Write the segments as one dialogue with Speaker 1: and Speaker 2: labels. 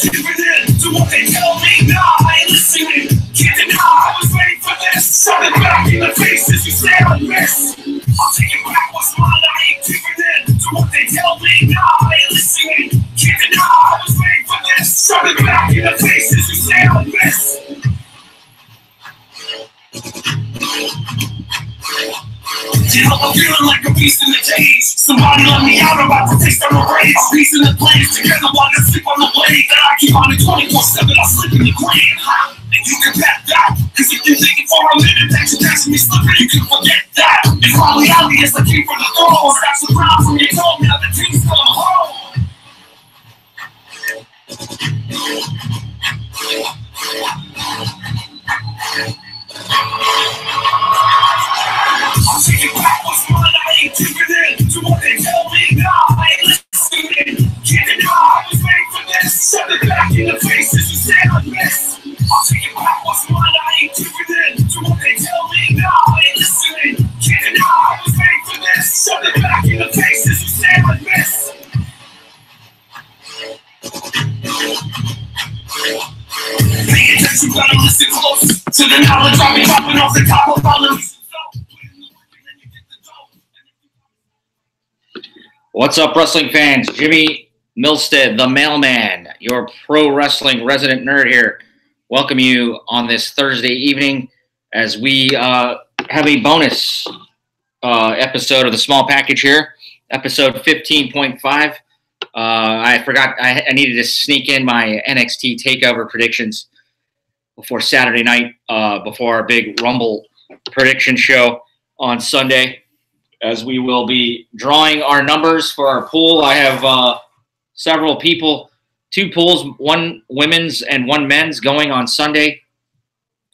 Speaker 1: deeper into what they tell me. Nah, I ain't listening. Can't deny I was waiting for this. Shove it back in the face as you stare and miss. I'll take it back what's mine. I ain't deeper into what they tell me. Nah, I ain't listening. Can't deny I was waiting for this. Shove it back in the face as you stare and miss. You know, I'm feeling like a beast in the cage. Somebody let me out, I'm about to taste on the rage. Piecing the planes together while I sleep on the blade. That I keep on it 24/7, I sleep in the grave. And you can bet that, cause if you're thinking for a minute that you're catching me slipping, you can forget that. It's my reality as I came from the throne. That's the ground from your told me, now the team's coming home. I'll take it back what's mine, I ain't deeper into what they tell me. Nah, I ain't listening. Can't deny I was waiting for this. Shove it back in the face as you stare and miss. I'll take it back what's mine, I ain't deeper into what they tell me. Nah, I ain't listening. Can't deny I was waiting for this. Shove it back in the face as you stare and miss. Pay attention, better listen close to the knowledge I'll be dropping off the top of all of these.
Speaker 2: What's up, wrestling fans? Jimmy Milstead, the mailman, your pro wrestling resident nerd here. Welcome you on this Thursday evening as we have a bonus episode of the small package here, episode 15.5. I forgot I needed to sneak in my NXT TAKEOVER predictions before Saturday night, before our big Rumble prediction show on Sunday, as we will be drawing our numbers for our pool. I have several people, 2 pools, one women's and one men's going on Sunday.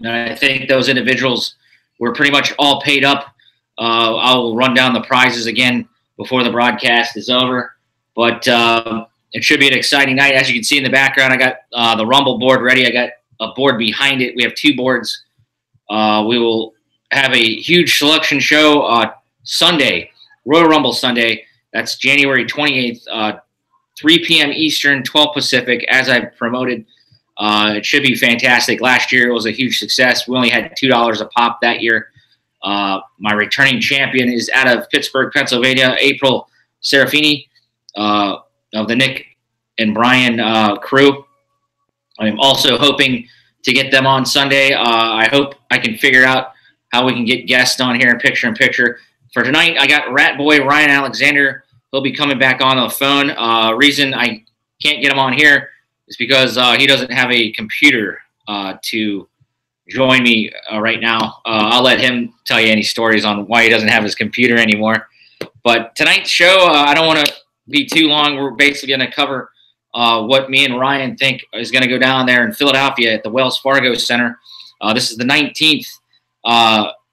Speaker 2: And I think those individuals were pretty much all paid up. I'll run down the prizes again before the broadcast is over. But it should be an exciting night. As you can see in the background, I got the Rumble board ready. I got a board behind it. We have 2 boards. We will have a huge selection show Sunday, Royal Rumble Sunday. That's January 28th, 3 p.m. Eastern, 12 Pacific, as I've promoted. It should be fantastic. Last year it was a huge success. We only had $2 a pop that year. My returning champion is out of Pittsburgh, Pennsylvania, April Serafini of the Nick and Brian crew. I'm also hoping to get them on Sunday. I hope I can figure out how we can get guests on here in picture-in-picture. For tonight, I got Rat Boy Ryan Alexander. He'll be coming back on the phone. Reason I can't get him on here is because he doesn't have a computer to join me right now. I'll let him tell you any stories on why he doesn't have his computer anymore. But tonight's show, I don't want to be too long. We're basically going to cover what me and Ryan think is going to go down there in Philadelphia at the Wells Fargo Center. This is the 19th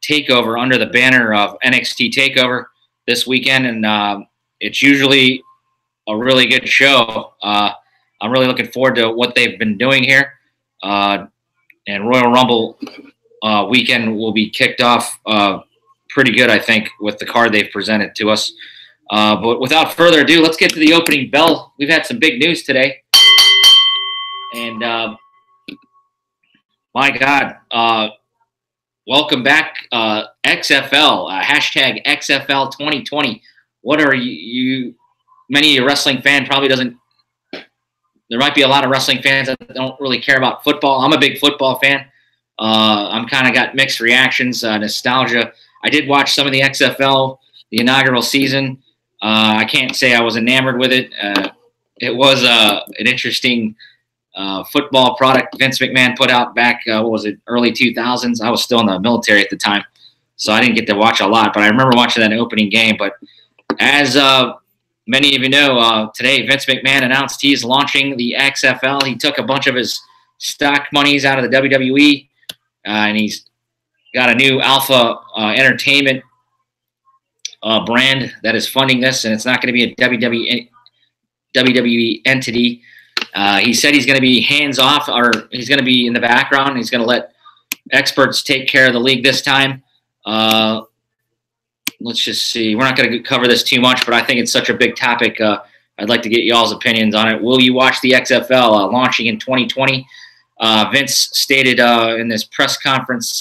Speaker 2: takeover under the banner of NXT TakeOver this weekend, and it's usually a really good show. I'm really looking forward to what they've been doing here, and Royal Rumble weekend will be kicked off pretty good, I think, with the card they've presented to us. But without further ado, let's get to the opening bell. We've had some big news today, and my God, welcome back, XFL, hashtag XFL 2020. What are you, many of your wrestling fan probably doesn't, there might be a lot of wrestling fans that don't really care about football. I'm a big football fan. I'm kind of got mixed reactions, nostalgia. I did watch some of the XFL, the inaugural season. I can't say I was enamored with it. It was an interesting football product Vince McMahon put out back, what was it, early 2000s. I was still in the military at the time, so I didn't get to watch a lot, but I remember watching that opening game. But as many of you know, today Vince McMahon announced he's launching the XFL. He took a bunch of his stock monies out of the WWE, and he's got a new Alpha Entertainment brand that is funding this, and it's not going to be a WWE entity. He said he's going to be hands-off, or he's going to be in the background. He's going to let experts take care of the league this time. Let's just see. We're not going to cover this too much, but I think it's such a big topic. I'd like to get y'all's opinions on it. Will you watch the XFL launching in 2020? Vince stated in this press conference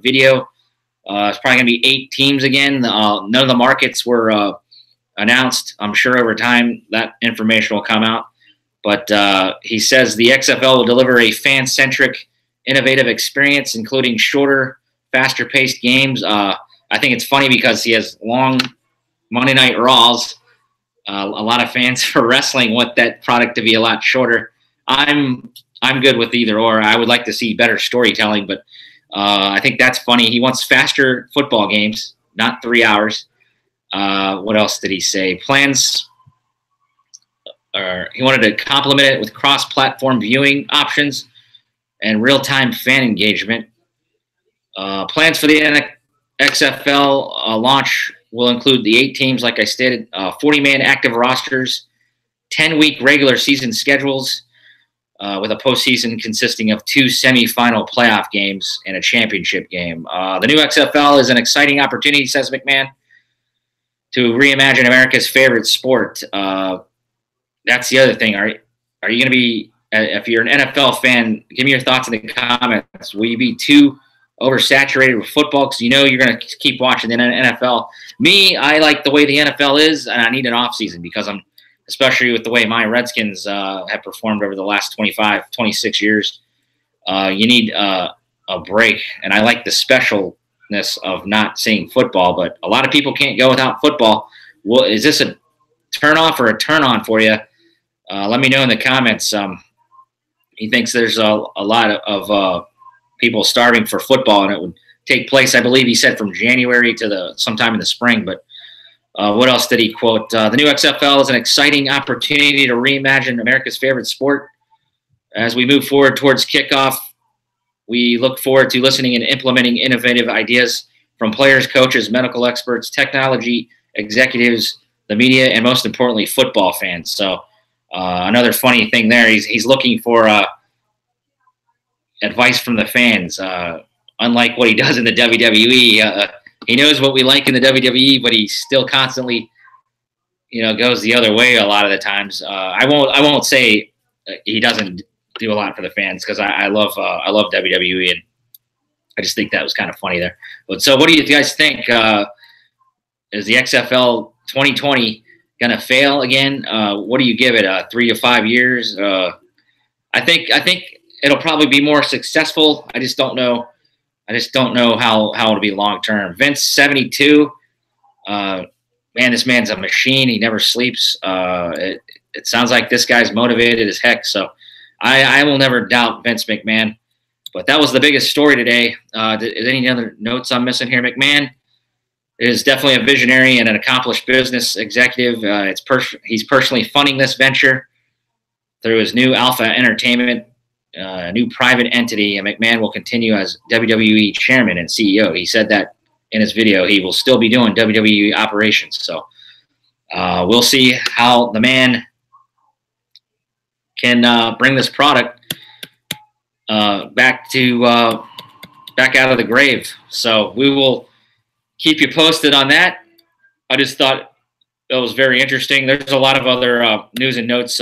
Speaker 2: video, it's probably going to be 8 teams again. None of the markets were announced. I'm sure over time that information will come out. But he says the XFL will deliver a fan-centric, innovative experience, including shorter, faster-paced games. I think it's funny because he has long Monday Night Raws. A lot of fans for wrestling want that product to be a lot shorter. I'm good with either or. I would like to see better storytelling, but I think that's funny. He wants faster football games, not 3 hours. What else did he say? Plans. He wanted to complement it with cross-platform viewing options and real-time fan engagement. Plans for the XFL launch will include the 8 teams, like I stated, 40-man active rosters, 10-week regular season schedules, with a postseason consisting of 2 semifinal playoff games and a championship game. The new XFL is an exciting opportunity, says McMahon, to reimagine America's favorite sport. That's the other thing. Are you going to be, if you're an NFL fan, give me your thoughts in the comments. Will you be too oversaturated with football because you know you're going to keep watching the NFL? Me, I like the way the NFL is, and I need an off season because especially with the way my Redskins have performed over the last 25, 26 years. You need a break, and I like the specialness of not seeing football, but a lot of people can't go without football. Well, is this a turn off or a turn on for you? Let me know in the comments. He thinks there's a lot of people starving for football, and it would take place, I believe he said, from January to sometime in the spring. But what else did he quote? The new XFL is an exciting opportunity to reimagine America's favorite sport. As we move forward towards kickoff, we look forward to listening and implementing innovative ideas from players, coaches, medical experts, technology executives, the media, and most importantly, football fans. So another funny thing there, he's looking for advice from the fans. Unlike what he does in the WWE, he knows what we like in the WWE, but he still constantly, goes the other way a lot of the times. I won't say he doesn't do a lot for the fans because I love WWE, and I just think that was kind of funny there. But so, what do you guys think? Is the XFL 2020 going to fail again? What do you give it? 3 to 5 years? I think it'll probably be more successful. I just don't know. How it'll be long term. Vince, 72. Man, this man's a machine. He never sleeps. It sounds like this guy's motivated as heck. So I will never doubt Vince McMahon. But that was the biggest story today. Is any other notes I'm missing here? McMahon is definitely a visionary and an accomplished business executive. He's personally funding this venture through his new Alpha Entertainment, a new private entity, and McMahon will continue as WWE chairman and CEO. He said that in his video. He will still be doing WWE operations. So we'll see how the man can bring this product back out of the grave. So we will keep you posted on that. I just thought that was very interesting. There's a lot of other news and notes.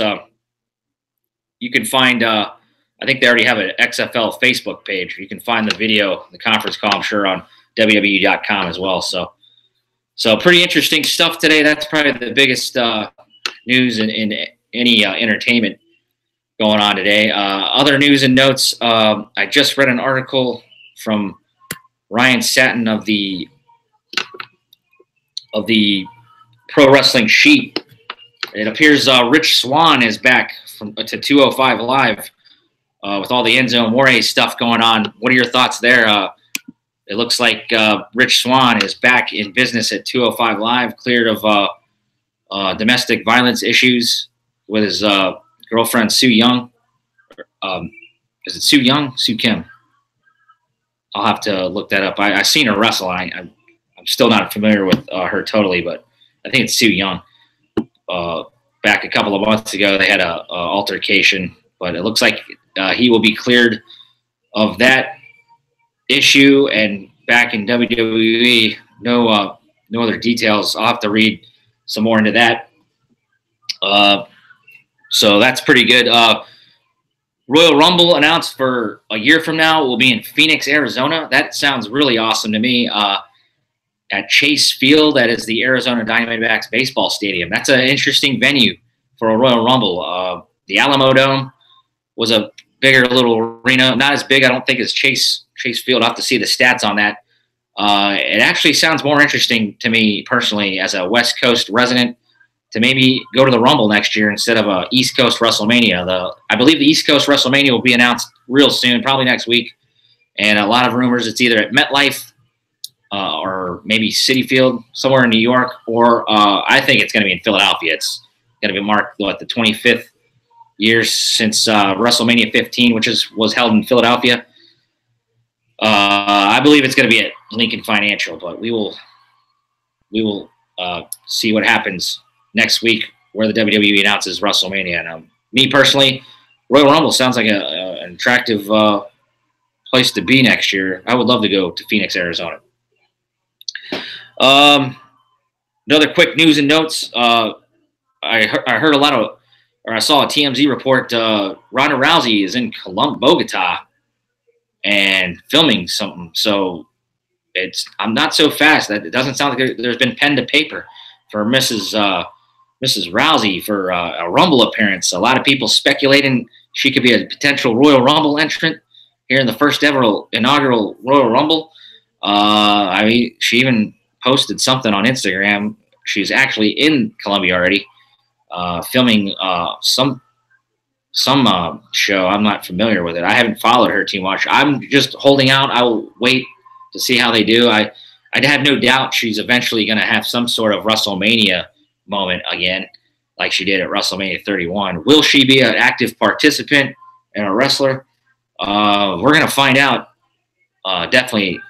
Speaker 2: You can find, I think they already have an XFL Facebook page. You can find the video, the conference call, I'm sure, on WWE.com as well. So pretty interesting stuff today. That's probably the biggest news in any entertainment going on today. Other news and notes, I just read an article from Ryan Satin of the Pro Wrestling Sheet. It appears Rich Swann is back to 205 Live with all the Enzo Amore stuff going on. What are your thoughts there? It looks like Rich Swann is back in business at 205 Live, cleared of domestic violence issues with his girlfriend Sue Young. Is it Sue Young? Sue Kim? I'll have to look that up. I've seen her wrestle. I'm still not familiar with her totally, but I think it's Sue Young. Back a couple of months ago, they had a altercation, but it looks like he will be cleared of that issue and back in WWE. No other details. I'll have to read some more into that. So that's pretty good. Royal Rumble announced for a year from now will be in Phoenix, Arizona. That sounds really awesome to me. At Chase Field, that is the Arizona Diamondbacks baseball stadium. That's an interesting venue for a Royal Rumble. The Alamo Dome was a bigger little arena, not as big, I don't think, as Chase Field. I'll have to see the stats on that. It actually sounds more interesting to me personally as a West Coast resident to maybe go to the Rumble next year instead of a East Coast WrestleMania. I believe the East Coast WrestleMania will be announced real soon, probably next week. And a lot of rumors it's either at MetLife or maybe Citi Field, somewhere in New York, or I think it's going to be in Philadelphia. It's going to be marked the 25th years since WrestleMania 15, which was held in Philadelphia. I believe it's going to be at Lincoln Financial, but we will see what happens next week where the WWE announces WrestleMania. And me personally, Royal Rumble sounds like an attractive place to be next year. I would love to go to Phoenix, Arizona. Another quick news and notes. I heard I saw a TMZ report. Ronda Rousey is in Bogota and filming something. So I'm not so fast. That it doesn't sound like there's been pen to paper for Mrs. Rousey for a Rumble appearance. A lot of people speculating she could be a potential Royal Rumble entrant here in the first ever inaugural Royal Rumble. I mean, she even posted something on Instagram. She's actually in Colombia already, filming some show. I'm not familiar with it. I haven't followed her too much. I'm just holding out. I will wait to see how they do. I have no doubt she's eventually going to have some sort of WrestleMania moment again, like she did at WrestleMania 31. Will she be an active participant and a wrestler? We're going to find out definitely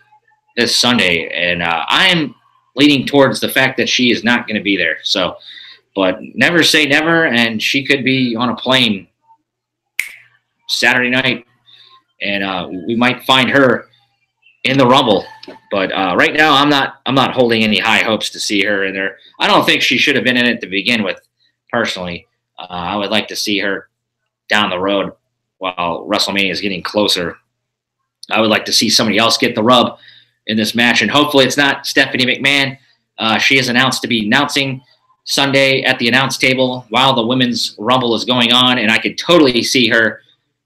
Speaker 2: this Sunday, and I'm leaning towards the fact that she is not going to be there. So, but never say never, and she could be on a plane Saturday night, and we might find her in the Rumble. But right now, I'm not holding any high hopes to see her in there. I don't think she should have been in it to begin with. Personally, I would like to see her down the road while WrestleMania is getting closer. I would like to see somebody else get the rub in this match, and hopefully it's not Stephanie McMahon. She is announced to be announcing Sunday at the announce table while the Women's Rumble is going on, and I could totally see her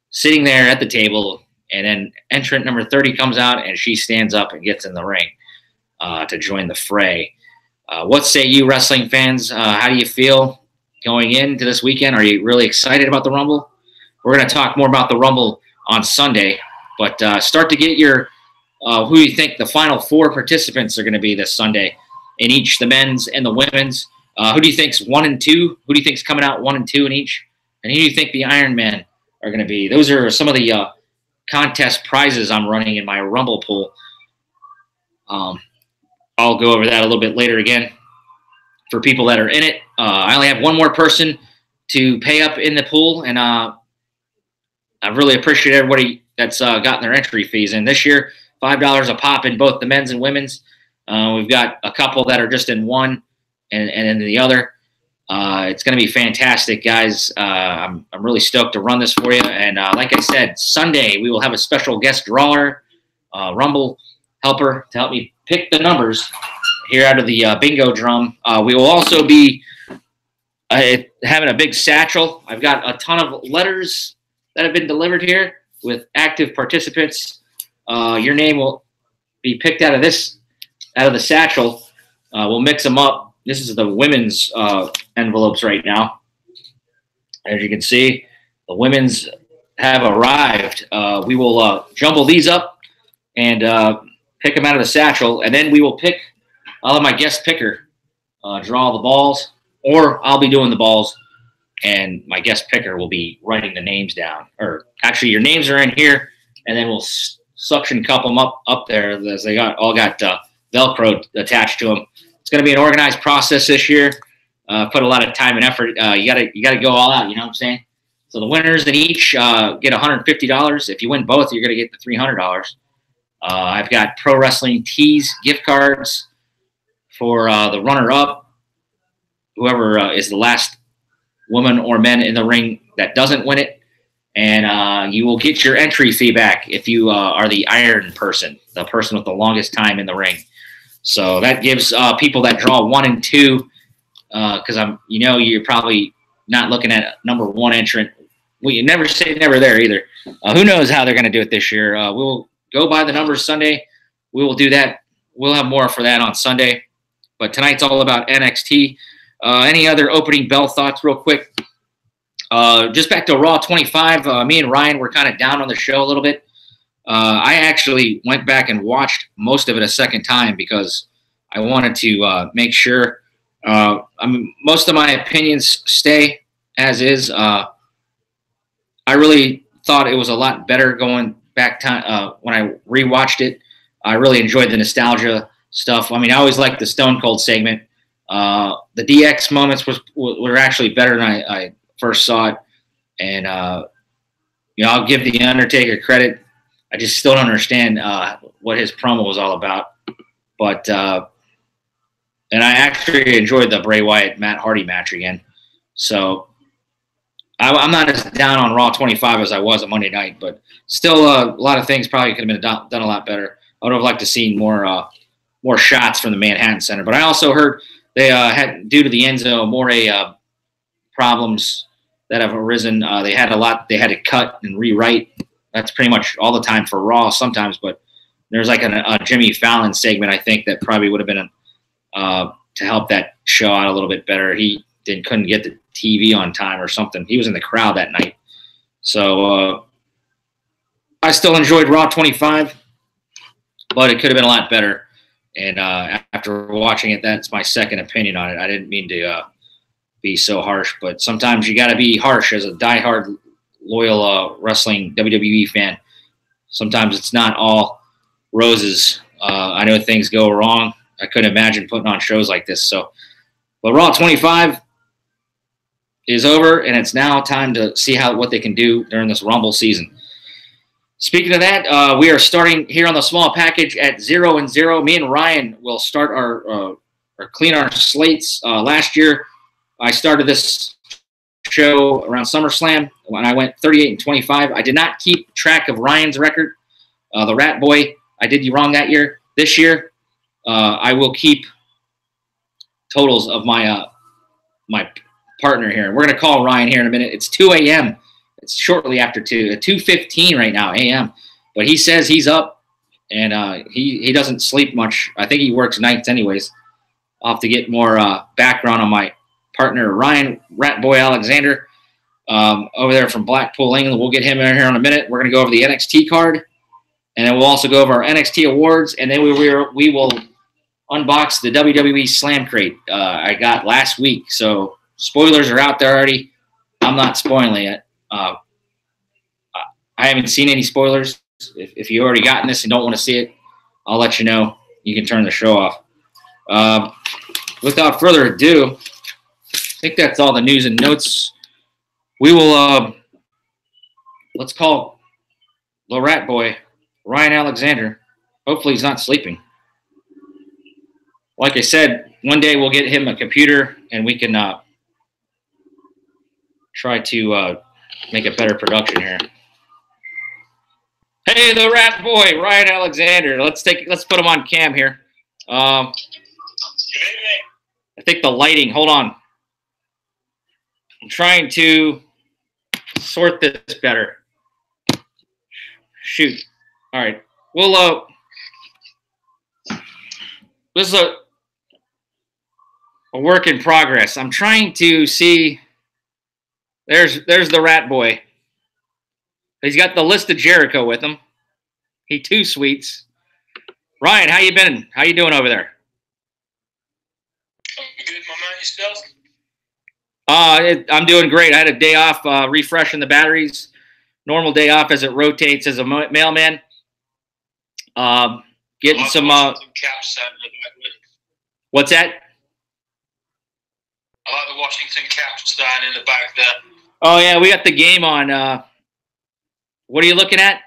Speaker 2: sitting there at the table, and then entrant number 30 comes out, and she stands up and gets in the ring to join the fray. What say you, wrestling fans? How do you feel going into this weekend? Are you really excited about the Rumble? We're going to talk more about the Rumble on Sunday, but start to get your who you think the final four participants are going to be this Sunday in each, the men's and the women's. Who do you think's 1 and 2? Who do you think's coming out 1 and 2 in each? And who do you think the Iron Men are going to be? Those are some of the contest prizes I'm running in my Rumble pool. I'll go over that a little bit later again for people that are in it. I only have one more person to pay up in the pool, and I really appreciate everybody that's gotten their entry fees in this year. $5 a pop in both the men's and women's. We've got a couple that are just in one and in the other. It's going to be fantastic, guys. I'm really stoked to run this for you. And like I said, Sunday we will have a special guest drawer, Rumble helper, to help me pick the numbers here out of the bingo drum. We will also be having a big satchel. I've got a ton of letters that have been delivered here with active participants. Your name will be picked out of the satchel. We'll mix them up. This is the women's envelopes right now. As you can see, the women's have arrived. We will jumble these up and pick them out of the satchel, and then we will pick. I'll have my guest picker draw the balls, or I'll be doing the balls, and my guest picker will be writing the names down. Or actually, your names are in here, and then we'll suction cup them up there as they all got Velcro attached to them. It's going to be an organized process this year. Put a lot of time and effort. You gotta go all out. You know what I'm saying? So the winners in each get $150. If you win both, you're going to get the $300. I've got Pro Wrestling Tees gift cards for the runner-up. Whoever is the last woman or men in the ring that doesn't win it. And you will get your entry fee back if you are the iron person, the person with the longest time in the ring. So that gives people that draw 1 and 2, because you're probably not looking at number 1 entrant. Well, you never say never there either. Who knows how they're going to do it this year? We'll go by the numbers Sunday. We will do that. We'll have more for that on Sunday. But tonight's all about NXT. Any other opening bell thoughts real quick? Just back to Raw 25. Me and Ryan were kind of down on the show a little bit. I actually went back and watched most of it a second time because I wanted to make sure. Most of my opinions stay as is. I really thought it was a lot better going back time when I rewatched it. I really enjoyed the nostalgia stuff. I mean, I always liked the Stone Cold segment. The DX moments were actually better than I first saw it. And, I'll give The Undertaker credit. I just still don't understand what his promo was all about. But and I actually enjoyed the Bray Wyatt Matt Hardy match again. So I'm not as down on Raw 25 as I was on Monday night, but still a lot of things probably could have been done a lot better. I would have liked to see more shots from the Manhattan Center. But I also heard they had, due to the Enzo Amore problems that have arisen, they had to cut and rewrite. That's pretty much all the time for Raw sometimes, but there's like a Jimmy Fallon segment, I think, that probably would have been to help that show out a little bit better. He couldn't get the TV on time or something. He was in the crowd that night. So I still enjoyed Raw 25, but it could have been a lot better. And after watching it, that's my second opinion on it. I didn't mean to be so harsh, but sometimes you got to be harsh as a diehard, loyal wrestling WWE fan. Sometimes it's not all roses. I know things go wrong. I couldn't imagine putting on shows like this. But Raw 25 is over, and it's now time to see what they can do during this Rumble season. Speaking of that, we are starting here on the small package at 0-0. Me and Ryan will start or clean our slates. Last year, I started this show around SummerSlam when I went 38-25. I did not keep track of Ryan's record. The Rat Boy, I did you wrong that year. This year, I will keep totals of my my partner here. We're going to call Ryan here in a minute. It's 2 a.m. It's shortly after 2, 2:15 right now a.m. But he says he's up, and he doesn't sleep much. I think he works nights anyways. I'll have to get more background on my partner, Ryan Ratboy Alexander, over there from Blackpool, England. We'll get him in here in a minute. We're going to go over the NXT card, and then we'll also go over our NXT awards, and then we will unbox the WWE Slam Crate I got last week. So spoilers are out there already. I'm not spoiling it. I haven't seen any spoilers. If you already gotten this and don't want to see it, I'll let you know. You can turn the show off. Without further ado, I think that's all the news and notes. We will, let's call the Rat Boy, Ryan Alexander. Hopefully he's not sleeping. Like I said, one day we'll get him a computer and we can try to make a better production here. Hey, the Rat Boy, Ryan Alexander. Let's put him on cam here. I think the lighting. Hold on. I'm trying to sort this better. Shoot. All right. We'll this is a work in progress. I'm trying to see. There's the Rat Boy. He's got the list of Jericho with him. He too sweets. Ryan, how you been? How you doing over there?
Speaker 3: I'm good, my man. Yourself?
Speaker 2: I'm doing great. I had a day off refreshing the batteries. Normal day off as it rotates as a mailman. Getting some what's that?
Speaker 3: I like the Washington Caps stand in the back there.
Speaker 2: Oh, yeah, we got the game on. What are you looking at?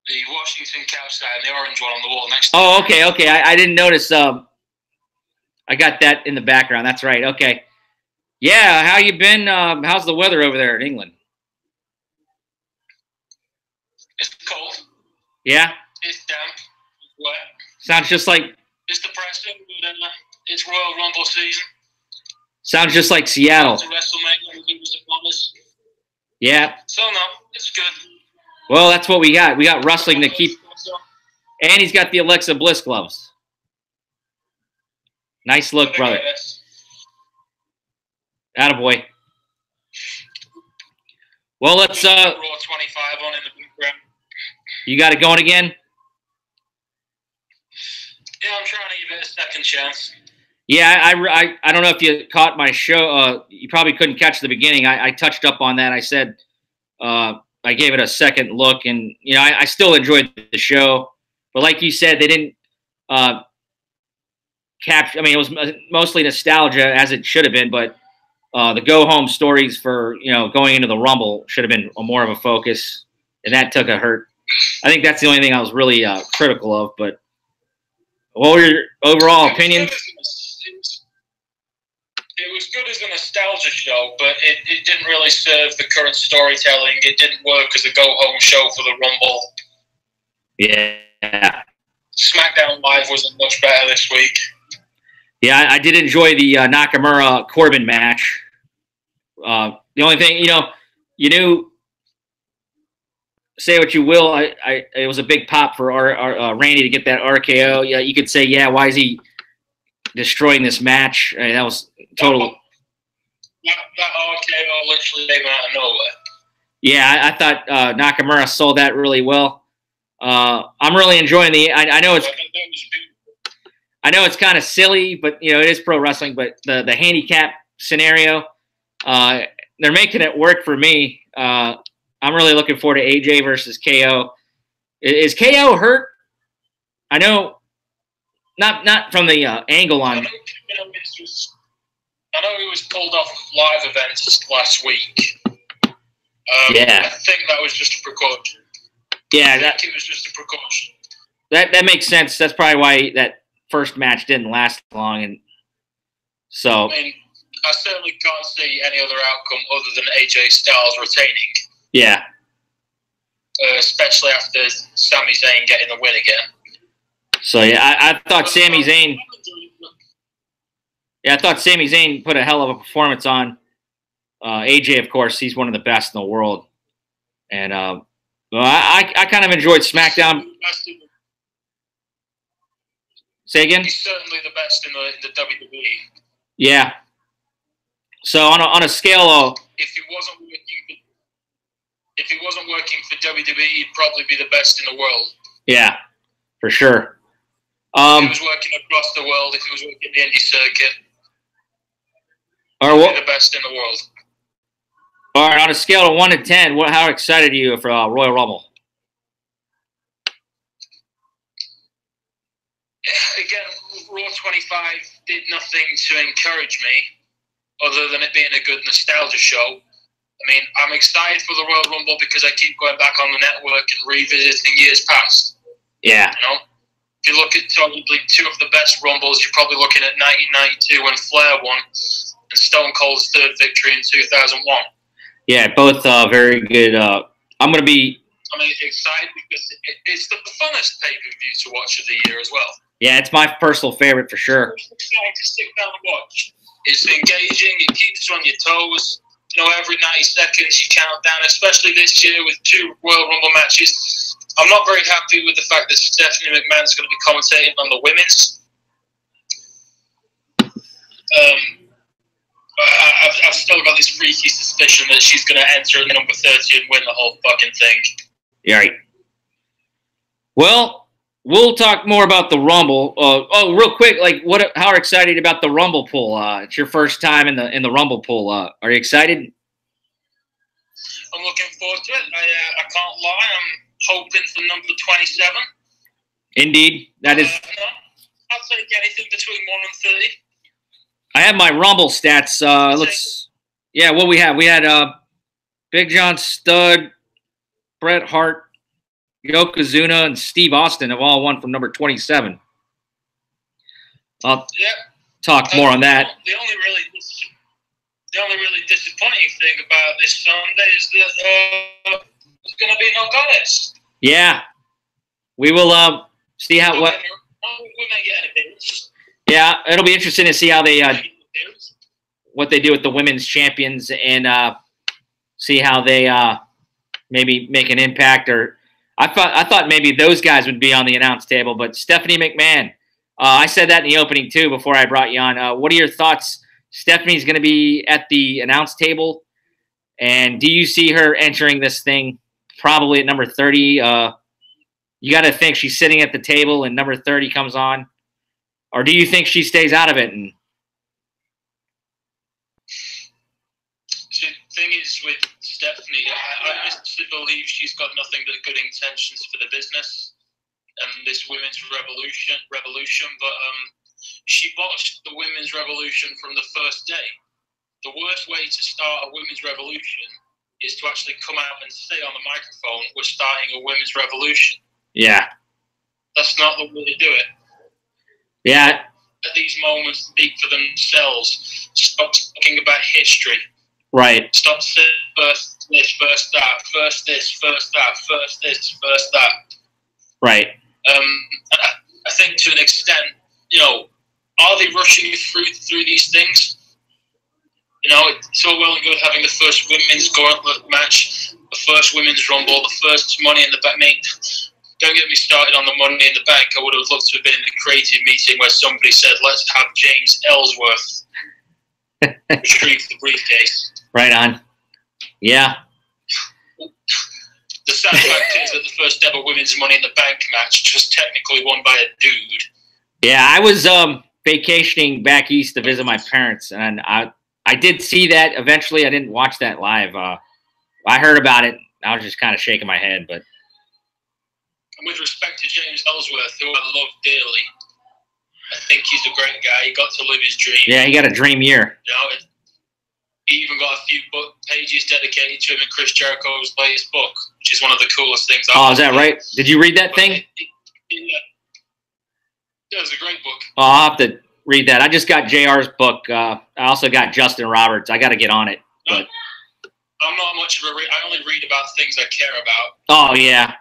Speaker 3: The Washington Caps stand, the orange one on the wall next to
Speaker 2: Oh, okay. I didn't notice. I got that in the background. That's right. Okay. Yeah, how you been? How's the weather over there in England?
Speaker 3: It's cold.
Speaker 2: Yeah?
Speaker 3: It's damp. It's wet.
Speaker 2: Sounds just like
Speaker 3: It's Royal Rumble season.
Speaker 2: Sounds just like Seattle. Yeah.
Speaker 3: So no, it's good.
Speaker 2: Well, that's what we got. We got wrestling to keep, and he's got the Alexa Bliss gloves. Nice look, brother. Attaboy. Well, let's
Speaker 3: Raw 25 on in the background.
Speaker 2: You got it going again?
Speaker 3: Yeah, I'm trying to give it a second chance.
Speaker 2: Yeah, I don't know if you caught my show. You probably couldn't catch the beginning. I touched up on that. I said I gave it a second look, and I still enjoyed the show. But like you said, they didn't capture. I mean, it was mostly nostalgia, as it should have been. But the go-home stories for going into the Rumble should have been more of a focus, and that took a hurt. I think that's the only thing I was really critical of. But what were your overall opinions?
Speaker 3: It was good as a nostalgia show, but it didn't really serve the current storytelling. It didn't work as a go-home show for the Rumble.
Speaker 2: Yeah.
Speaker 3: SmackDown Live wasn't much better this week.
Speaker 2: Yeah, I did enjoy the Nakamura-Corbin match. The only thing, you knew, say what you will, it was a big pop for Randy to get that RKO. Yeah, you could say, yeah, why is he destroying this match? I mean, that was total.
Speaker 3: That RKO literally came out of nowhere.
Speaker 2: Yeah, I thought Nakamura sold that really well. I'm really enjoying I know it's kind of silly, but it is pro wrestling. But the handicap scenario, they're making it work for me. I'm really looking forward to AJ versus KO. Is KO hurt? I know, not from the angle on.
Speaker 3: I know he was pulled off live events last week.
Speaker 2: Yeah,
Speaker 3: I think that was just a precaution.
Speaker 2: Yeah,
Speaker 3: it was just a precaution.
Speaker 2: That makes sense. That's probably why that first match didn't last long, and so.
Speaker 3: I mean, I certainly can't see any other outcome other than AJ Styles retaining.
Speaker 2: Yeah.
Speaker 3: Especially after Sami Zayn getting the win again.
Speaker 2: So yeah, I thought Sami Zayn. Yeah, I thought Sami Zayn put a hell of a performance on. AJ, of course, he's one of the best in the world, and I kind of enjoyed SmackDown. Say again?
Speaker 3: He's certainly the best in the WWE.
Speaker 2: Yeah. So on a scale of,
Speaker 3: if he wasn't working for WWE, he'd probably be the best in the world.
Speaker 2: Yeah, for sure.
Speaker 3: If he was working across the world, if he was working the indie circuit,
Speaker 2: he'd
Speaker 3: be the best in the world.
Speaker 2: All right, on a scale of 1 to 10, how excited are you for Royal Rumble?
Speaker 3: Again, Raw 25 did nothing to encourage me, other than it being a good nostalgia show. I mean, I'm excited for the Royal Rumble because I keep going back on the network and revisiting years past.
Speaker 2: Yeah.
Speaker 3: If you look at probably two of the best Rumbles, you're probably looking at 1992 when Flair won and Stone Cold's third victory in 2001.
Speaker 2: Yeah, both very good. I'm going to be...
Speaker 3: excited because it's the funnest pay-per-view to watch of the year as well.
Speaker 2: Yeah, it's my personal favorite for sure.
Speaker 3: It's exciting to sit down and watch. It's engaging. It keeps you on your toes. Every 90 seconds you count down, especially this year with 2 Royal Rumble matches. I'm not very happy with the fact that Stephanie McMahon's going to be commentating on the women's. I've still got this freaky suspicion that she's going to enter at number 30 and win the whole fucking thing.
Speaker 2: Yeah, right. Well, we'll talk more about the Rumble. Real quick, how excited about the Rumble pool? It's your first time in the Rumble pool. Are you excited?
Speaker 3: I'm looking forward to it. I can't lie. I'm hoping for number 27.
Speaker 2: Indeed, that is.
Speaker 3: No, I'll take anything between 1 and 30.
Speaker 2: I have my Rumble stats. Yeah, what we have? We had Big John Studd, Bret Hart, Yokozuna, and Steve Austin have all won from number 27. I'll talk more on that.
Speaker 3: The only really The only really disappointing thing about this Sunday is that there's going to be no goddess.
Speaker 2: Yeah, we will see how
Speaker 3: We may get an appearance.
Speaker 2: Yeah, it'll be interesting to see how they what they do with the women's champions and see how they maybe make an impact. Or I thought maybe those guys would be on the announce table, but Stephanie McMahon. I said that in the opening too before I brought you on. What are your thoughts? Stephanie's going to be at the announce table, and do you see her entering this thing probably at number 30? You got to think she's sitting at the table and number 30 comes on, or do you think she stays out of it? And
Speaker 3: the thing is with Stephanie, I honestly believe she's got nothing but good intentions for the business and this women's revolution, but she botched the women's revolution from the first day. The worst way to start a women's revolution is to actually come out and say on the microphone, we're starting a women's revolution.
Speaker 2: Yeah.
Speaker 3: That's not the way to do it.
Speaker 2: Yeah.
Speaker 3: At these moments, speak for themselves. Stop talking about history.
Speaker 2: Right.
Speaker 3: Stop saying first this, first that, first this, first that, first this, first that.
Speaker 2: Right.
Speaker 3: I think to an extent, are they rushing you through these things? It's all well and good having the first women's gauntlet match, the first women's rumble, the first Money in the Bank. I mean, don't get me started on the Money in the Bank. I would have loved to have been in a creative meeting where somebody said, let's have James Ellsworth retrieve the briefcase.
Speaker 2: Right on. Yeah.
Speaker 3: The sad fact is that the first ever women's Money in the Bank match was technically won by a dude.
Speaker 2: Yeah, I was vacationing back east to visit my parents, and I did see that eventually. I didn't watch that live. I heard about it. I was just kind of shaking my head. But
Speaker 3: and with respect to James Ellsworth, who I love dearly, I think he's a great guy. He got to live his dream.
Speaker 2: Yeah, he got a dream year.
Speaker 3: He even got a few book pages dedicated to him in Chris Jericho's latest book, which is one of the coolest things I've
Speaker 2: Oh, is that right? Did you read that thing?
Speaker 3: Yeah. It was a great book.
Speaker 2: Oh, I'll have to read that. I just got JR's book. I also got Justin Roberts. I got to get on it. But
Speaker 3: I'm not much of a I only read about things I care about.
Speaker 2: Oh, yeah.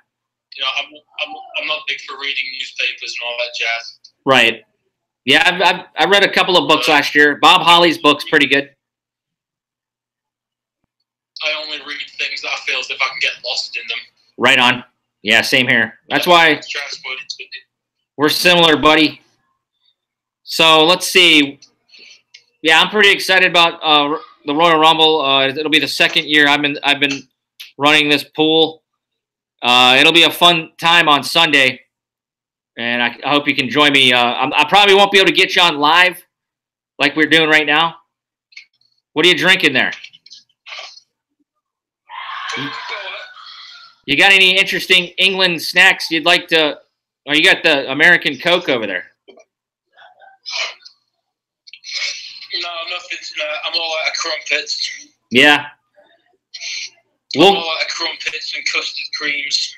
Speaker 3: I'm not big for reading newspapers and all that jazz.
Speaker 2: Right. Yeah, I read a couple of books last year. Bob Holly's book's pretty good.
Speaker 3: I only read things that I feel as if I can get lost in them.
Speaker 2: Right on. Yeah, same here. That's why we're similar, buddy. So let's see. Yeah, I'm pretty excited about the Royal Rumble. It'll be the second year I've been running this pool. It'll be a fun time on Sunday, and I hope you can join me. I probably won't be able to get you on live like we're doing right now. What are you drinking there? You got any interesting England snacks you'd like to? Oh, you got the American Coke over there.
Speaker 3: No, nothing tonight. I'm all out of crumpets.
Speaker 2: Yeah.
Speaker 3: I'm all out of crumpets and custard creams.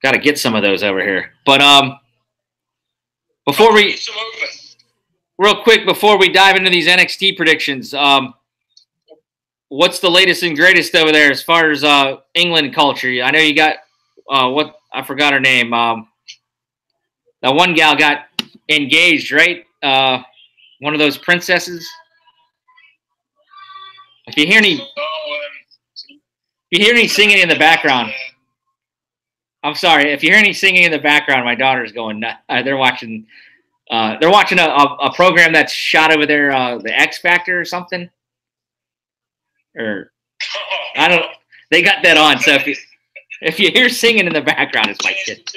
Speaker 2: Got to get some of those over here. But before we, real quick, before we dive into these NXT predictions, what's the latest and greatest over there as far as England culture? I know you got what I forgot her name. That one gal got engaged, right? One of those princesses. If you hear any singing in the background, I'm sorry. If you hear any singing in the background, my daughter's going nuts. They're watching a program that's shot over there, the X Factor or something. Or I don't. They got that on. So if you hear singing in the background, it's my kid.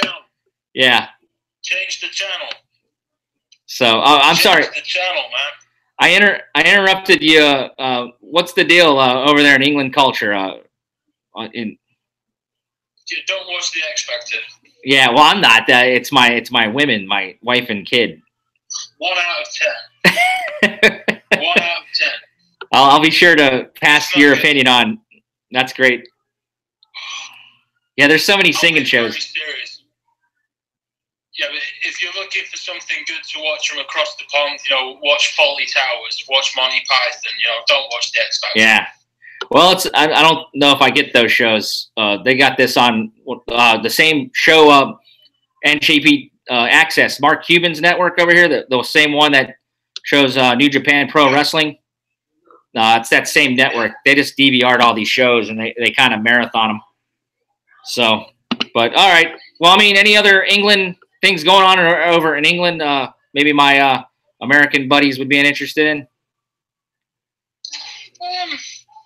Speaker 2: Yeah.
Speaker 3: Change the channel.
Speaker 2: So I'm sorry.
Speaker 3: Change the channel, man.
Speaker 2: I interrupted you. What's the deal over there in England culture? You
Speaker 3: don't watch the X Factor.
Speaker 2: Yeah, well, I'm not. It's my women, my wife and kid.
Speaker 3: 1 out of 10. 1 out of 10.
Speaker 2: I'll be sure to pass your opinion on. That's great. Yeah, there's so many singing shows.
Speaker 3: Yeah, but if you're looking for something good to watch from across the pond, watch Fawley Towers, watch Monty Python. Don't watch the X Factor.
Speaker 2: Yeah. Well, I don't know if I get those shows. They got this on the same show, NJP Access, Mark Cuban's network over here, the same one that shows New Japan Pro Wrestling. It's that same network. They just DVR'd all these shows, and they kind of marathon them. So, but all right. Well, I mean, any other England things going on over in England? Maybe my American buddies would be interested in.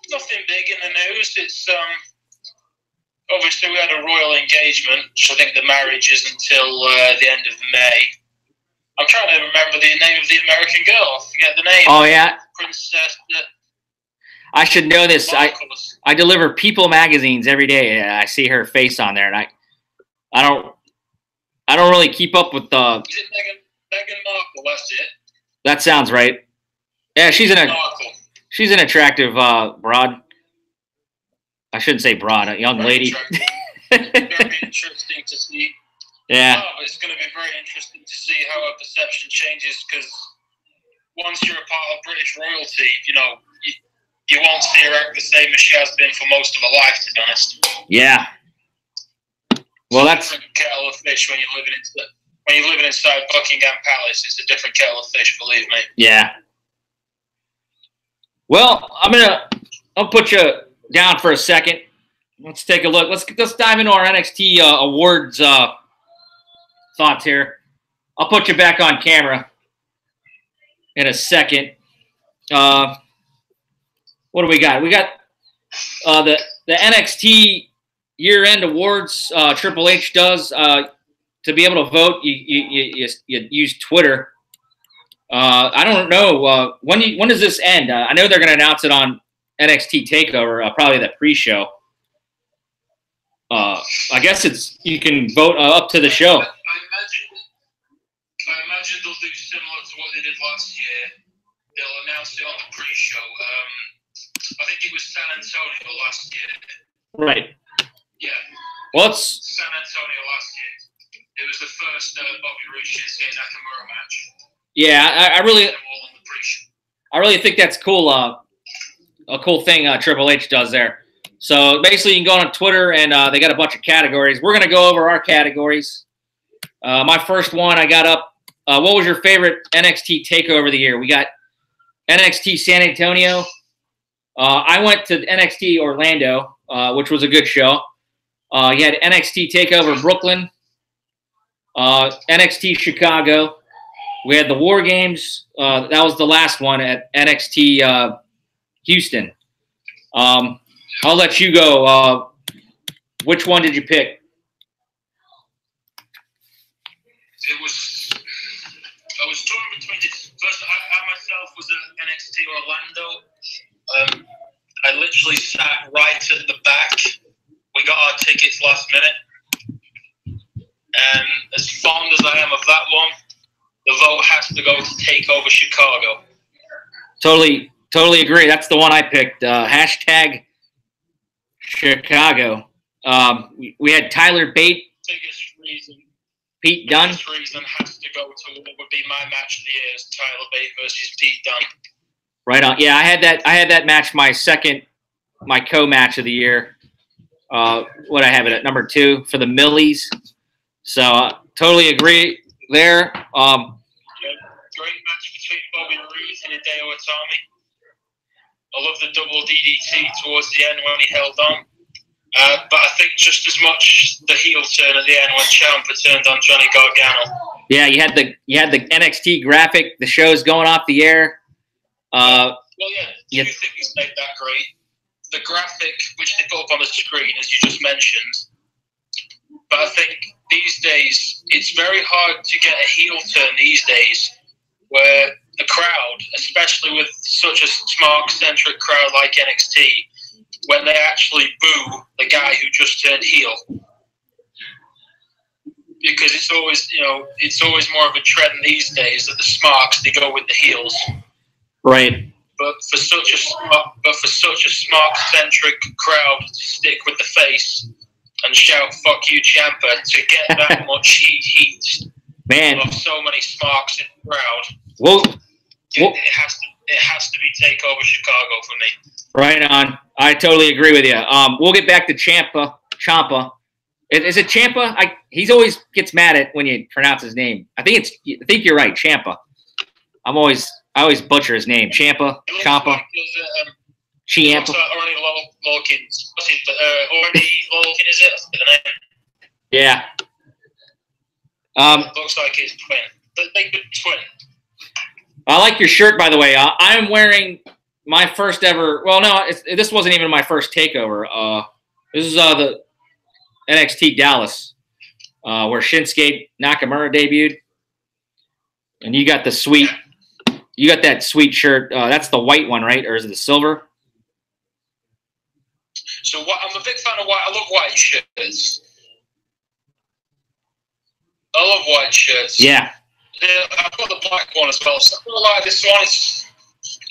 Speaker 3: Nothing big in the news. It's obviously we had a royal engagement, which I think the marriage is until the end of May. I'm trying to remember the name of the American girl. I forget the name.
Speaker 2: Oh yeah,
Speaker 3: Princess.
Speaker 2: I should know this.
Speaker 3: Marcos.
Speaker 2: I deliver People magazines every day. I see her face on there, and I don't really keep up with the.
Speaker 3: Is it Meghan Markle? That's it.
Speaker 2: That sounds right. Yeah, she's an attractive broad. I shouldn't say broad, a young lady.
Speaker 3: Very interesting to see.
Speaker 2: Yeah.
Speaker 3: It's going to be very interesting to see how her perception changes, because once you're a part of British royalty, you won't see her act the same as she has been for most of her life, to be honest.
Speaker 2: Yeah. Well, that's
Speaker 3: a different kettle of fish when you're living inside Buckingham Palace. It's a different kettle of fish, believe me.
Speaker 2: Yeah. Well, I'll put you down for a second. Let's take a look. Let's dive into our NXT awards thoughts here. I'll put you back on camera in a second. What do we got? We got the NXT year-end awards. Triple H does to be able to vote. You use Twitter. I don't know when does this end. I know they're going to announce it on NXT TakeOver, probably the pre-show. I guess you can vote up to the show.
Speaker 3: I imagine they'll do similar to what they did last year. They'll announce it on the pre-show. I think it was San Antonio last year.
Speaker 2: Right.
Speaker 3: Yeah.
Speaker 2: Well, it's
Speaker 3: San Antonio last year. It was the first Bobby Roode Shinsuke Nakamura match.
Speaker 2: Yeah, I really think that's cool. A cool thing Triple H does there. So basically, you can go on Twitter, and they got a bunch of categories. We're going to go over our categories. My first one I got up. What was your favorite NXT takeover of the year? We got NXT San Antonio. I went to NXT Orlando, which was a good show. You had NXT TakeOver Brooklyn, NXT Chicago. We had the War Games. That was the last one at NXT Houston. I'll let you go. Which one did you pick?
Speaker 3: I was torn between this. First, I myself was at NXT Orlando. I literally sat right at the back. We got our tickets last minute. And as fond as I am of that one, the vote has to go to TakeOver Chicago. Totally agree. That's the one I picked. Hashtag Chicago. We had Tyler Bate. Biggest reason.
Speaker 2: Pete Dunne.
Speaker 3: Biggest reason has to go to what would be my match of the year, is Tyler Bate versus Pete Dunne.
Speaker 2: Right on. Yeah, I had that match. My co-match of the year. What I have it at number 2 for the Millies. So totally agree there.
Speaker 3: Great match between Bobby Roode and Hideo Itami. I love the double DDT towards the end when he held on. But I think just as much the heel turn at the end when Ciampa turned on Johnny Gargano. Yeah, you had the NXT graphic. The show's going off the air. Well, yeah, two things made that great. The graphic, which they put up on the screen, as you just mentioned. But I think these days, it's very hard to get a heel turn these days where the crowd, especially with such a smart-centric crowd like NXT, when they actually boo the guy who just turned heel. Because it's always more of a trend these days that the smarks, they go with the heels. Right. But for such a smart-centric crowd to stick with the face and shout "fuck you, Ciampa" to get that much heat
Speaker 2: Man.
Speaker 3: Of so many smarks in the crowd.
Speaker 2: Whoa.
Speaker 3: It has to be TakeOver Chicago for me.
Speaker 2: Right on. I totally agree with you. We'll get back to Ciampa. Is it Ciampa? He's always gets mad at when you pronounce his name. I think you're right, Ciampa. I always butcher his name. Ciampa.
Speaker 3: Like
Speaker 2: Ciampa.
Speaker 3: Orny Lowkins. What's it? Orny Lowkins, is it? That's the name.
Speaker 2: Yeah.
Speaker 3: Looks like his twin. They could twin.
Speaker 2: I like your shirt, by the way. I'm wearing my first ever. Well, no, this wasn't even my first takeover. This is the NXT Dallas, where Shinsuke Nakamura debuted, and you got that sweet shirt. That's the white one, right? Or is it the silver?
Speaker 3: So I'm a big fan of white. I love white shirts. I love white shirts.
Speaker 2: Yeah.
Speaker 3: I've got the black one as well. So I feel like this one is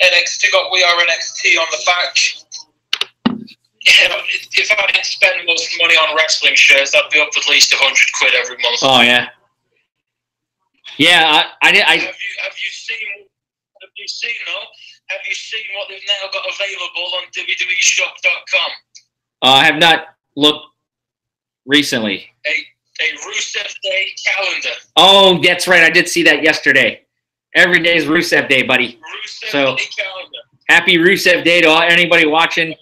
Speaker 3: NXT. Got We Are NXT on the back. Yeah, if I didn't spend most money on wrestling shirts, I'd be up at least £100 every month.
Speaker 2: Oh yeah. Yeah, I did.
Speaker 3: Have you seen what they've now got available on WWEshop.com?
Speaker 2: I have not looked recently.
Speaker 3: A Rusev Day calendar.
Speaker 2: Oh, that's right. I did see that yesterday. Every day is Rusev Day, buddy.
Speaker 3: Rusev
Speaker 2: So
Speaker 3: Day calendar.
Speaker 2: happy Rusev Day to anybody watching.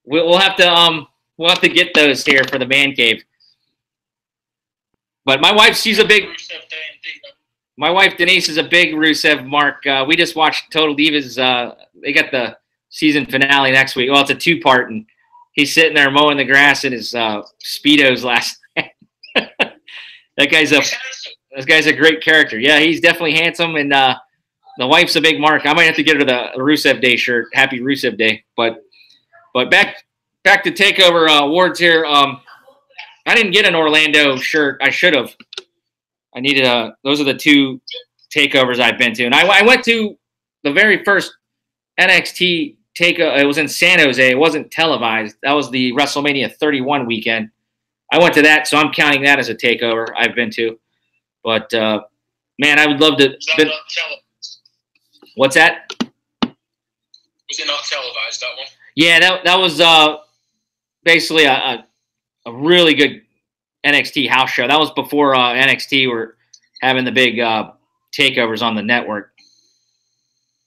Speaker 2: We'll have to get those here for the man cave. But my wife, she's a big.
Speaker 3: Rusev Day indeed.
Speaker 2: My wife Denise is a big Rusev mark. We just watched Total Divas. They got the season finale next week. Well, it's a 2-part, and he's sitting there mowing the grass in his Speedos last night. That guy's a great character. Yeah, he's definitely handsome, and the wife's a big mark. I might have to get her the Rusev Day shirt. Happy Rusev Day. But back to TakeOver awards here. I didn't get an Orlando shirt. I should have. I needed those are the 2 takeovers I've been to, and I went to the very first NXT takeover. It was in San Jose. It wasn't televised. That was the WrestleMania 31 weekend. I went to that, so I'm counting that as a takeover I've been to. But man, I would love to.
Speaker 3: Was that not televised?
Speaker 2: What's that?
Speaker 3: Was it not televised, that one?
Speaker 2: Yeah, that was basically a really good NXT house show. That was before NXT were having the big takeovers on the network.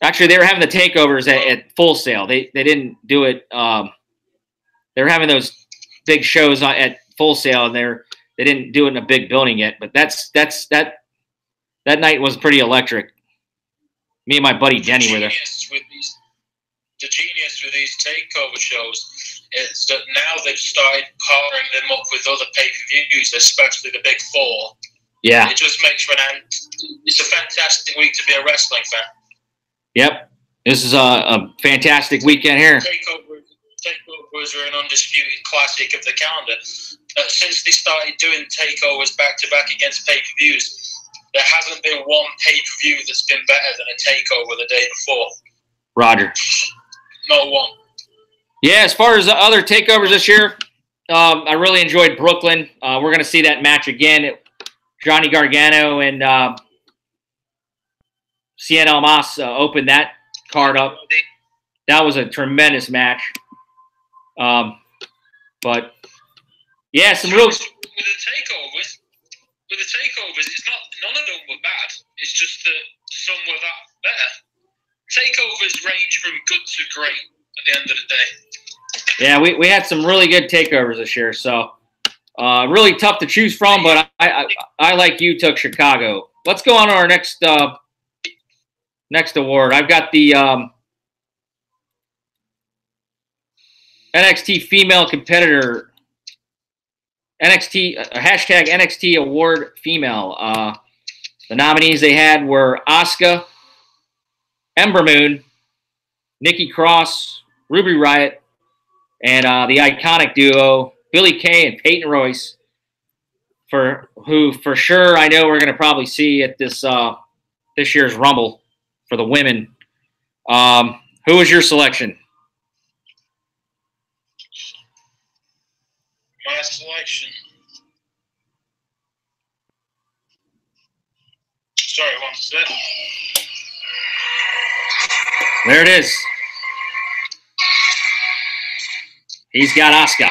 Speaker 2: Actually, they were having the takeovers at Full Sail. They didn't do it. They were having those big shows at Full Sail, and they didn't do it in a big building yet. But that night was pretty electric. Me and my buddy Denny were there.
Speaker 3: The genius with these takeover shows is that now they've started partnering them up with other pay-per-views, especially the Big Four.
Speaker 2: Yeah.
Speaker 3: It just makes for it's a fantastic week to be a wrestling fan.
Speaker 2: Yep. This is a fantastic weekend here.
Speaker 3: Takeovers are an undisputed classic of the calendar. Since they started doing takeovers back-to-back against pay-per-views, there hasn't been one pay-per-view that's been better than a takeover the day before.
Speaker 2: Roger.
Speaker 3: Not one.
Speaker 2: Yeah, as far as the other takeovers this year, I really enjoyed Brooklyn. We're going to see that match again. Johnny Gargano and Cien Almas opened that card up. That was a tremendous match. But yeah, some real.
Speaker 3: With the takeovers, it's not. None of them were bad. It's just that some were that better. Takeovers range from good to great at the end of the day.
Speaker 2: Yeah, we had some really good takeovers this year, so really tough to choose from. But I like you took Chicago. Let's go on to our next award. I've got the NXT female competitor. Hashtag NXT award female. The nominees they had were Asuka, Ember Moon, Nikki Cross, Ruby Riott, and the iconic duo Billie Kay and Peyton Royce, who for sure I know we're going to probably see at this year's Rumble for the women. Who was your selection?
Speaker 3: My selection. Sorry, one sec.
Speaker 2: There it is. He's got Asuka.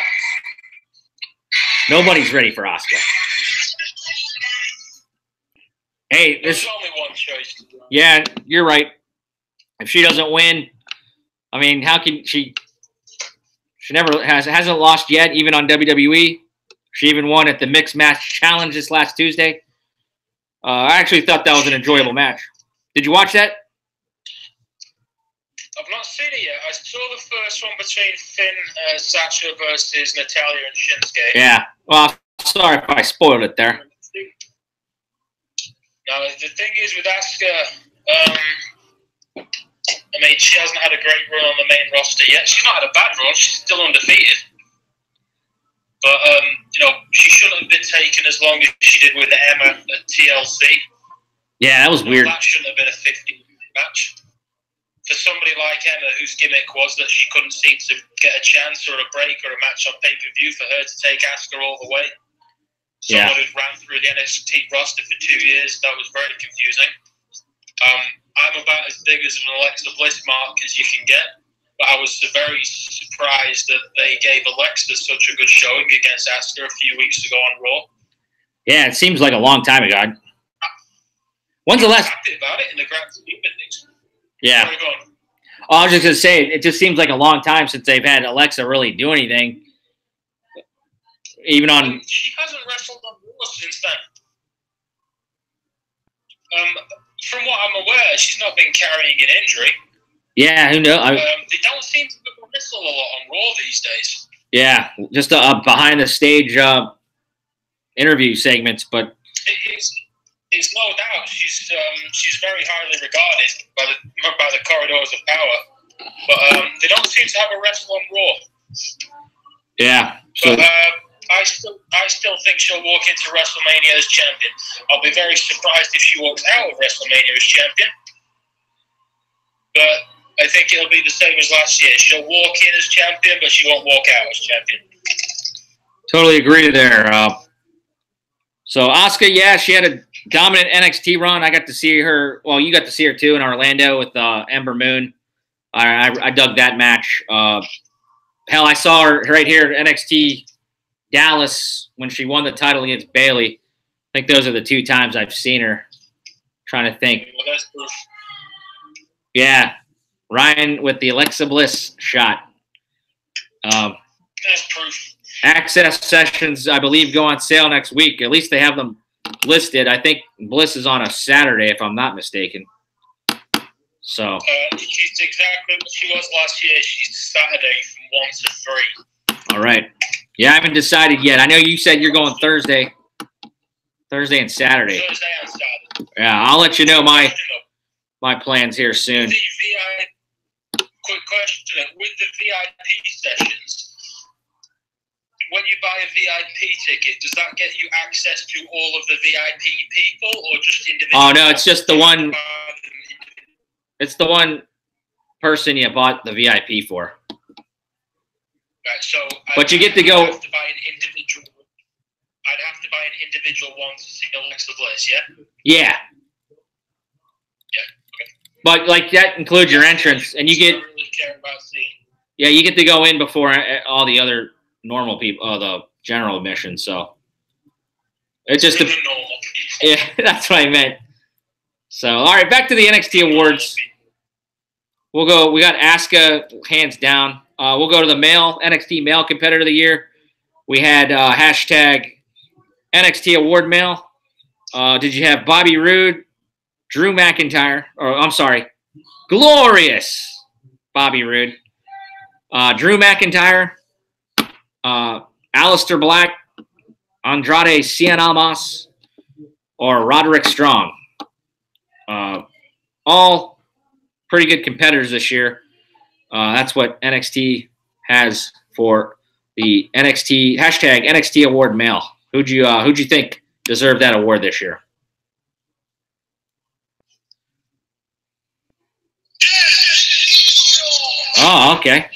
Speaker 2: Nobody's ready for Asuka. Hey,
Speaker 3: There's only one choice.
Speaker 2: Yeah, you're right. If she doesn't win, I mean, how can she? She never hasn't lost yet, even on WWE. She even won at the Mixed Match Challenge this last Tuesday. I actually thought that was an enjoyable match. Did you watch that?
Speaker 3: I've not seen it yet. I saw the first one between Finn, Sasha versus Natalya and Shinsuke.
Speaker 2: Yeah. Well, sorry if I spoiled it there.
Speaker 3: Now, the thing is with Asuka, I mean, she hasn't had a great run on the main roster yet. She's not had a bad run. She's still undefeated. But, she shouldn't have been taken as long as she did with Emma at TLC.
Speaker 2: Yeah, that was weird.
Speaker 3: That shouldn't have been a 50-minute match. For somebody like Emma, whose gimmick was that she couldn't seem to get a chance or a break or a match on pay-per-view, for her to take Asuka all the way. Someone who'd ran through the NXT roster for 2 years, that was very confusing. I'm about as big as an Alexa Bliss mark as you can get, but I was very surprised that they gave Alexa such a good showing against Asuka a few weeks ago on Raw.
Speaker 2: Yeah, it seems like a long time ago. When's the last?
Speaker 3: Happy about it in the grand scheme of things.
Speaker 2: Yeah.
Speaker 3: Sorry, go on.
Speaker 2: Oh, I was just gonna say, it just seems like a long time since they've had Alexa really do anything. Even on.
Speaker 3: She hasn't wrestled on Raw since then. From what I'm aware, she's not been carrying an injury.
Speaker 2: Yeah, who knows?
Speaker 3: They don't seem to wrestle a lot on Raw these days.
Speaker 2: Yeah, just behind the stage interview segments, but
Speaker 3: it's no doubt she's very highly regarded by the corridors of power. But they don't seem to have a wrestle on Raw.
Speaker 2: Yeah. So.
Speaker 3: But I still think she'll walk into WrestleMania as champion. I'll be very surprised if she walks out of WrestleMania as champion. But I think it'll be the same as last year. She'll walk in as champion, but she won't walk out as champion.
Speaker 2: Totally agree there. So Asuka, yeah, she had a dominant NXT run. I got to see her. Well, you got to see her too in Orlando with Ember Moon. I dug that match. Hell, I saw her right here at NXT Dallas when she won the title against Bayley. I think those are the 2 times I've seen her. Trying to think.
Speaker 3: Well, that's proof.
Speaker 2: Yeah, Ryan with the Alexa Bliss shot.
Speaker 3: That's proof.
Speaker 2: Access sessions, I believe, go on sale next week. At least they have them listed. I think Bliss is on a Saturday, if I'm not mistaken. So.
Speaker 3: She's exactly what she was last year. She's Saturday from 1 to 3.
Speaker 2: All right. Yeah, I haven't decided yet. I know you said you're going Thursday and Saturday.
Speaker 3: Thursday and Saturday.
Speaker 2: Yeah, I'll let you know my plans here soon.
Speaker 3: Quick question. With the VIP sessions, when you buy a VIP ticket, does that get you access to all of the VIP people or just individual?
Speaker 2: Oh, no, it's just the one. It's the one person you bought the VIP for.
Speaker 3: Right, so
Speaker 2: but you get to go.
Speaker 3: I'd have to buy an individual one to see Alexa Bliss, yeah?
Speaker 2: Yeah.
Speaker 3: Yeah. Okay.
Speaker 2: But like that includes your entrance, and you get.
Speaker 3: I don't really care about seeing.
Speaker 2: Yeah, you get to go in before all the other normal people, the general admission. So it's just
Speaker 3: normal people.
Speaker 2: Yeah, that's what I meant. So all right, back to the NXT awards. We'll go. We got Asuka hands down. We'll go to the NXT male competitor of the year. We had hashtag NXT award male. Did you have Bobby Roode, Drew McIntyre, or I'm sorry, glorious Bobby Roode, Drew McIntyre, Aleister Black, Andrade Cien Almas, or Roderick Strong? All pretty good competitors this year. That's what NXT has for the hashtag NXT award male. Who'd you think deserved that award this year? Oh, okay.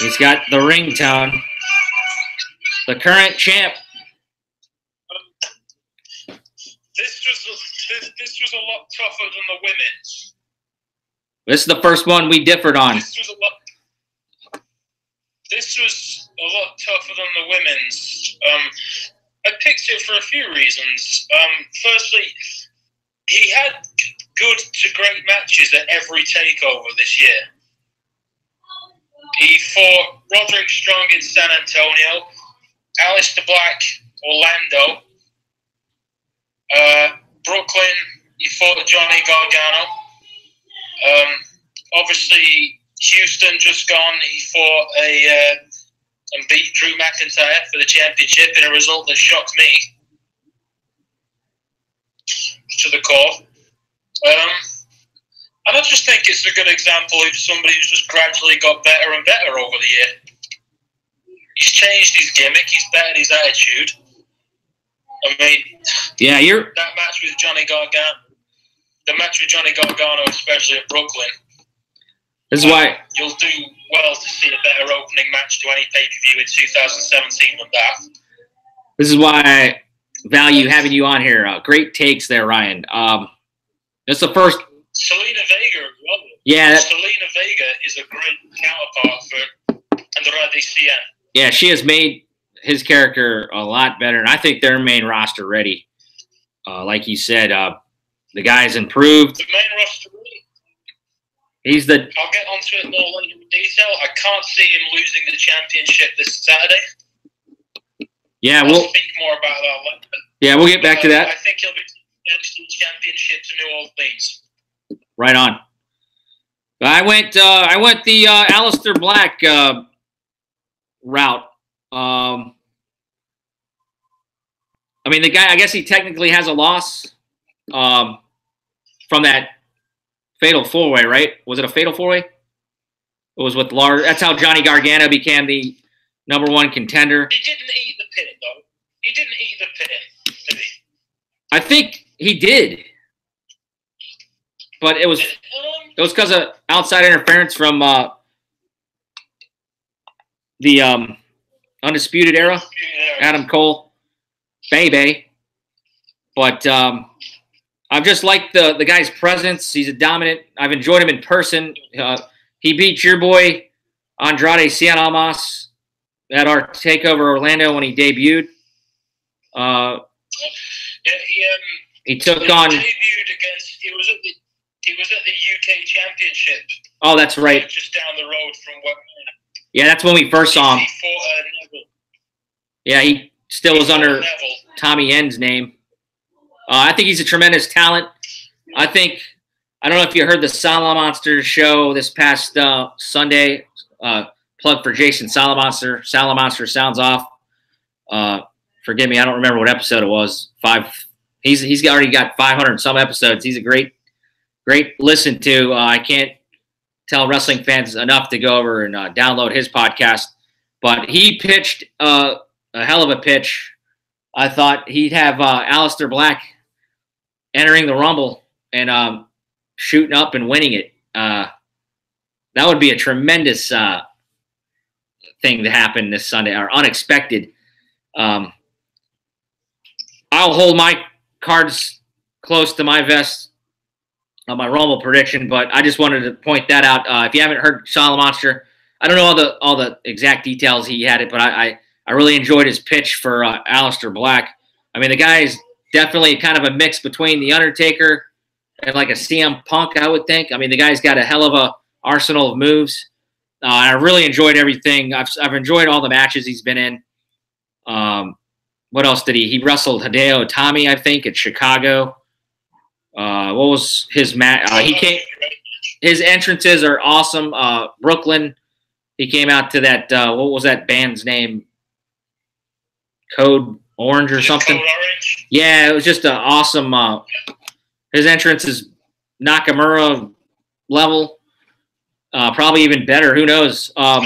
Speaker 2: He's got the ringtone. The current champ.
Speaker 3: this was a lot tougher than the women's.
Speaker 2: This is the first one we differed on.
Speaker 3: This was a lot tougher than the women's. I picked it for a few reasons. Firstly, he had good to great matches at every takeover this year. He fought Roderick Strong in San Antonio, Aleister Black, Orlando, Brooklyn, he fought Johnny Gargano. Obviously, Houston just gone, he fought and beat Drew McIntyre for the championship in a result that shocked me to the core. And I just think it's a good example of somebody who's just gradually got better and better over the year. He's changed his gimmick, he's bettered his attitude. I mean,
Speaker 2: yeah,
Speaker 3: that match with Johnny Gargano, especially at Brooklyn.
Speaker 2: This is why
Speaker 3: You'll do well to see a better opening match to any pay-per-view in 2017 than that.
Speaker 2: This is why I value having you on here. Great takes there, Ryan. It's the first.
Speaker 3: Selena Vega as well.
Speaker 2: Yeah.
Speaker 3: Selena Vega is a great counterpart for Andrade Cien.
Speaker 2: Yeah, she has made his character a lot better, and I think they're main roster ready. Like you said, the guy's improved.
Speaker 3: The main roster ready.
Speaker 2: I'll
Speaker 3: get onto it more later in detail. I can't see him losing the championship this Saturday.
Speaker 2: Yeah,
Speaker 3: I'll speak more about that later.
Speaker 2: Yeah, we'll get back to that.
Speaker 3: I think he'll be NXT championship to New Orleans.
Speaker 2: Right on. I went the Aleister Black route. I mean, the guy, I guess he technically has a loss from that Fatal 4-Way, right? Was it a Fatal 4-Way? It was with Lars. That's how Johnny Gargano became the #1 contender.
Speaker 3: He didn't eat the pin, though. He didn't eat the pin, did he?
Speaker 2: I think he did. But it was because of outside interference from the Undisputed Era, Adam Cole, baby. But I've just liked the guy's presence. He's a dominant. I've enjoyed him in person. He beat your boy Andrade Cien Almas at our TakeOver Orlando when he debuted. He took on.
Speaker 3: He debuted against. He was at the UK Championship.
Speaker 2: Oh, that's right.
Speaker 3: Just down the road from what.
Speaker 2: Yeah, that's when we first saw him.
Speaker 3: He fought Neville.
Speaker 2: Yeah, he still was under
Speaker 3: Neville.
Speaker 2: Tommy End's name. I think he's a tremendous talent. I don't know if you heard the Salamonster show this past Sunday. Plug for Jason Salamonster. Salamonster sounds off. Forgive me, I don't remember what episode it was. He's already got 500 some episodes. He's a great listen to. I can't tell wrestling fans enough to go over and download his podcast. But he pitched a hell of a pitch. I thought he'd have Aleister Black entering the Rumble and shooting up and winning it. That would be a tremendous thing to happen this Sunday, or unexpected. I'll hold my cards close to my vest on my Rumble prediction, but I just wanted to point that out. If you haven't heard Salamonster, I don't know all the exact details he had it, but I really enjoyed his pitch for Aleister Black. I mean, the guy is definitely kind of a mix between The Undertaker and like a CM Punk, I would think. I mean, the guy's got a hell of a arsenal of moves. I really enjoyed everything. I've enjoyed all the matches he's been in. What else did he? He wrestled Hideo Itami, I think, at Chicago. What was his match? His entrances are awesome. Brooklyn. He came out to that. What was that band's name? Code Orange or something.
Speaker 3: Code Orange?
Speaker 2: Yeah, it was just an awesome. His entrance is Nakamura level. Probably even better. Who knows?
Speaker 3: Not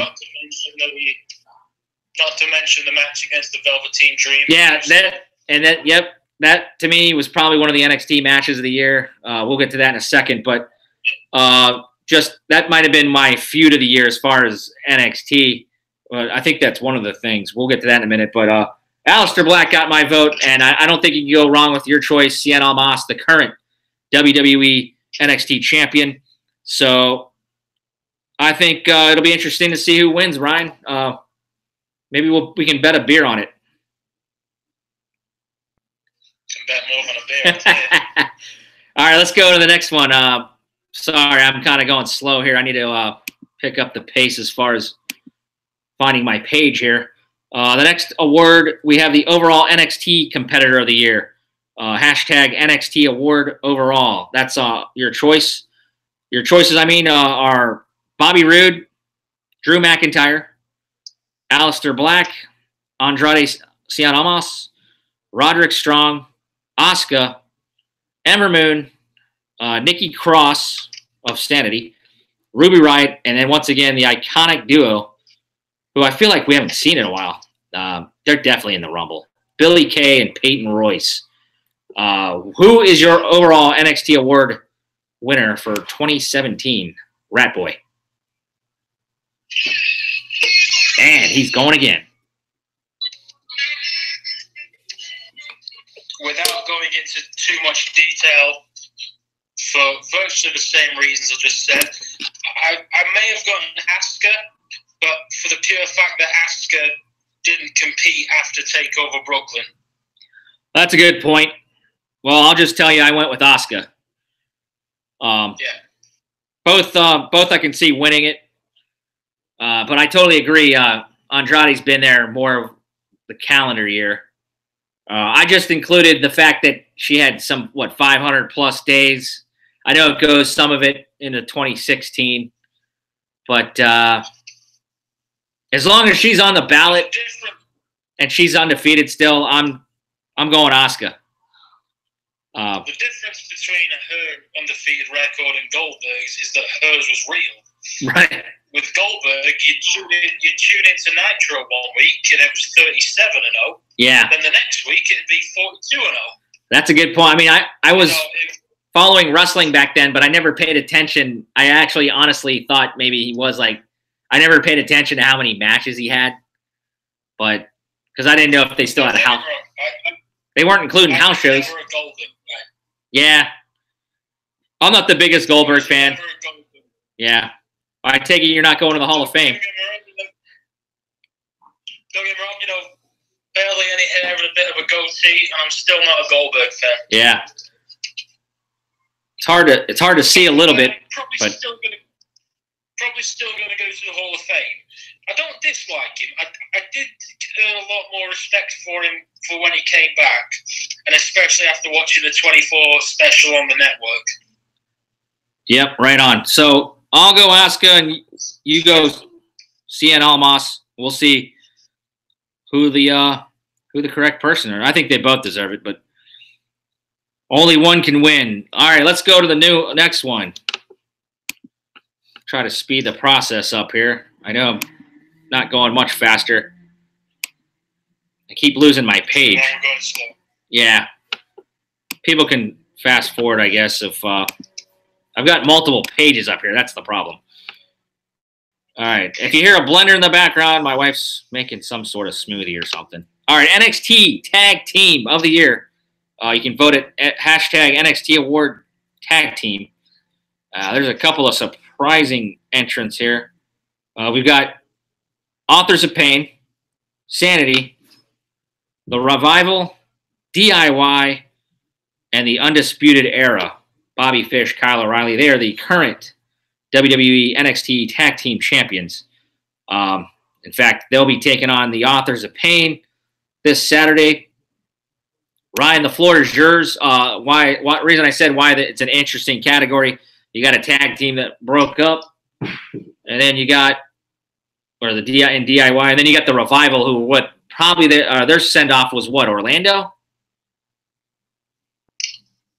Speaker 3: to mention the match against the Velveteen Dream.
Speaker 2: Yeah, that to me was probably one of the NXT matches of the year. We'll get to that in a second, but just that might have been my feud of the year as far as NXT. I think that's one of the things. We'll get to that in a minute, but Aleister Black got my vote, and I don't think you can go wrong with your choice, Cien Almas, the current WWE NXT champion. So I think it'll be interesting to see who wins, Ryan. Maybe we can bet a beer on it.
Speaker 3: Can bet more than a beer.
Speaker 2: All right, let's go to the next one. Sorry, I'm kind of going slow here. I need to pick up the pace as far as finding my page here. The next award, we have the overall NXT Competitor of the Year. Hashtag NXT Award Overall. That's your choice. Your choices, are Bobby Roode, Drew McIntyre, Aleister Black, Andrade Cien Almas, Roderick Strong, Asuka, Ember Moon, Nikki Cross of Sanity, Ruby Riott, and then once again the iconic duo, who I feel like we haven't seen in a while. They're definitely in the Rumble. Billie Kay and Peyton Royce. Who is your overall NXT award winner for 2017? Rat Boy. And he's going again.
Speaker 3: Without going into too much detail, for virtually the same reasons I just said, I may have gotten Asuka, but for the pure fact that Asuka didn't compete after TakeOver Brooklyn.
Speaker 2: That's a good point. Well, I'll just tell you, I went with Asuka.
Speaker 3: Yeah.
Speaker 2: Both I can see winning it. But I totally agree. Andrade's been there more of the calendar year. I just included the fact that she had 500 plus days. I know it goes some of it into 2016, but as long as she's on the ballot and she's undefeated still, I'm going Asuka.
Speaker 3: The difference between her undefeated record and Goldberg's is that hers was real.
Speaker 2: Right.
Speaker 3: With Goldberg, you tune into Nitro 1 week and it was 37-0.
Speaker 2: Yeah.
Speaker 3: Then the next week it'd be 42-0.
Speaker 2: That's a good point. I was following wrestling back then, but I never paid attention. I actually honestly thought maybe he was I never paid attention to how many matches he had, but because I didn't know if they still had a house. They weren't including house shows. Yeah. I'm not the biggest Goldberg fan. Yeah. I take it you're not going to the Hall of Fame.
Speaker 3: Don't get me wrong, barely any hair and a bit of a goatee, and I'm still not a Goldberg fan.
Speaker 2: Yeah. It's hard to see a little bit.
Speaker 3: Probably still going to go to the Hall of Fame. I don't dislike him. I did earn a lot more respect for him for when he came back, and especially after watching the 24 special on the network.
Speaker 2: Yep, right on. So I'll go Asuka, and you go Cien Almas. We'll see who the correct person is. I think they both deserve it, but only one can win. All right, let's go to the next one. Try to speed the process up here. I know I'm not going much faster. I keep losing my page. Yeah. People can fast forward, I guess, if I've got multiple pages up here. That's the problem. All right. If you hear a blender in the background, my wife's making some sort of smoothie or something. All right. NXT Tag Team of the Year. You can vote at hashtag NXT Award Tag Team. There's a couple of surprising entrants here. We've got Authors of Pain, Sanity, The Revival, DIY, and the Undisputed Era. Bobby Fish, Kyle O'Reilly. They are the current WWE NXT Tag Team Champions. In fact, they'll be taking on the Authors of Pain this Saturday. Ryan, the floor is yours. What reason I said why it's an interesting category. You got a tag team that broke up, and then you got DIY, and then you got the Revival, who probably their send off was Orlando.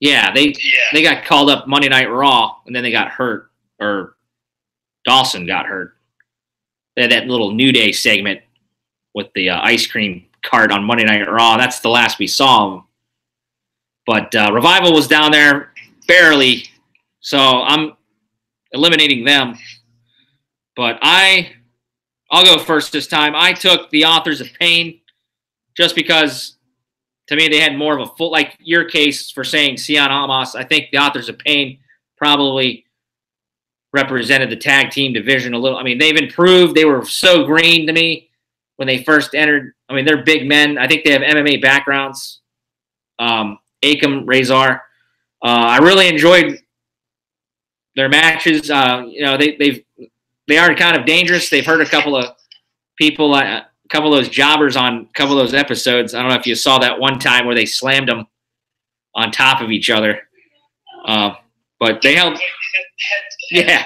Speaker 2: Yeah, they got called up Monday Night Raw, and then they got hurt, or Dawson got hurt. They had that little New Day segment with the ice cream cart on Monday Night Raw. That's the last we saw them. But Revival was down there barely, so I'm eliminating them. But I'll go first this time. I took the Authors of Pain just because to me, they had more of a full, like your case for saying Cien Almas. I think the Authors of Pain probably represented the tag team division a little. I mean, they've improved. They were so green to me when they first entered. I mean, they're big men. I think they have MMA backgrounds. Akam, Razor. I really enjoyed their matches. You know, they are kind of dangerous. They've hurt a couple of people, a couple of those jobbers on a couple of those episodes. I don't know if you saw that one time where they slammed them on top of each other. But they held, yeah.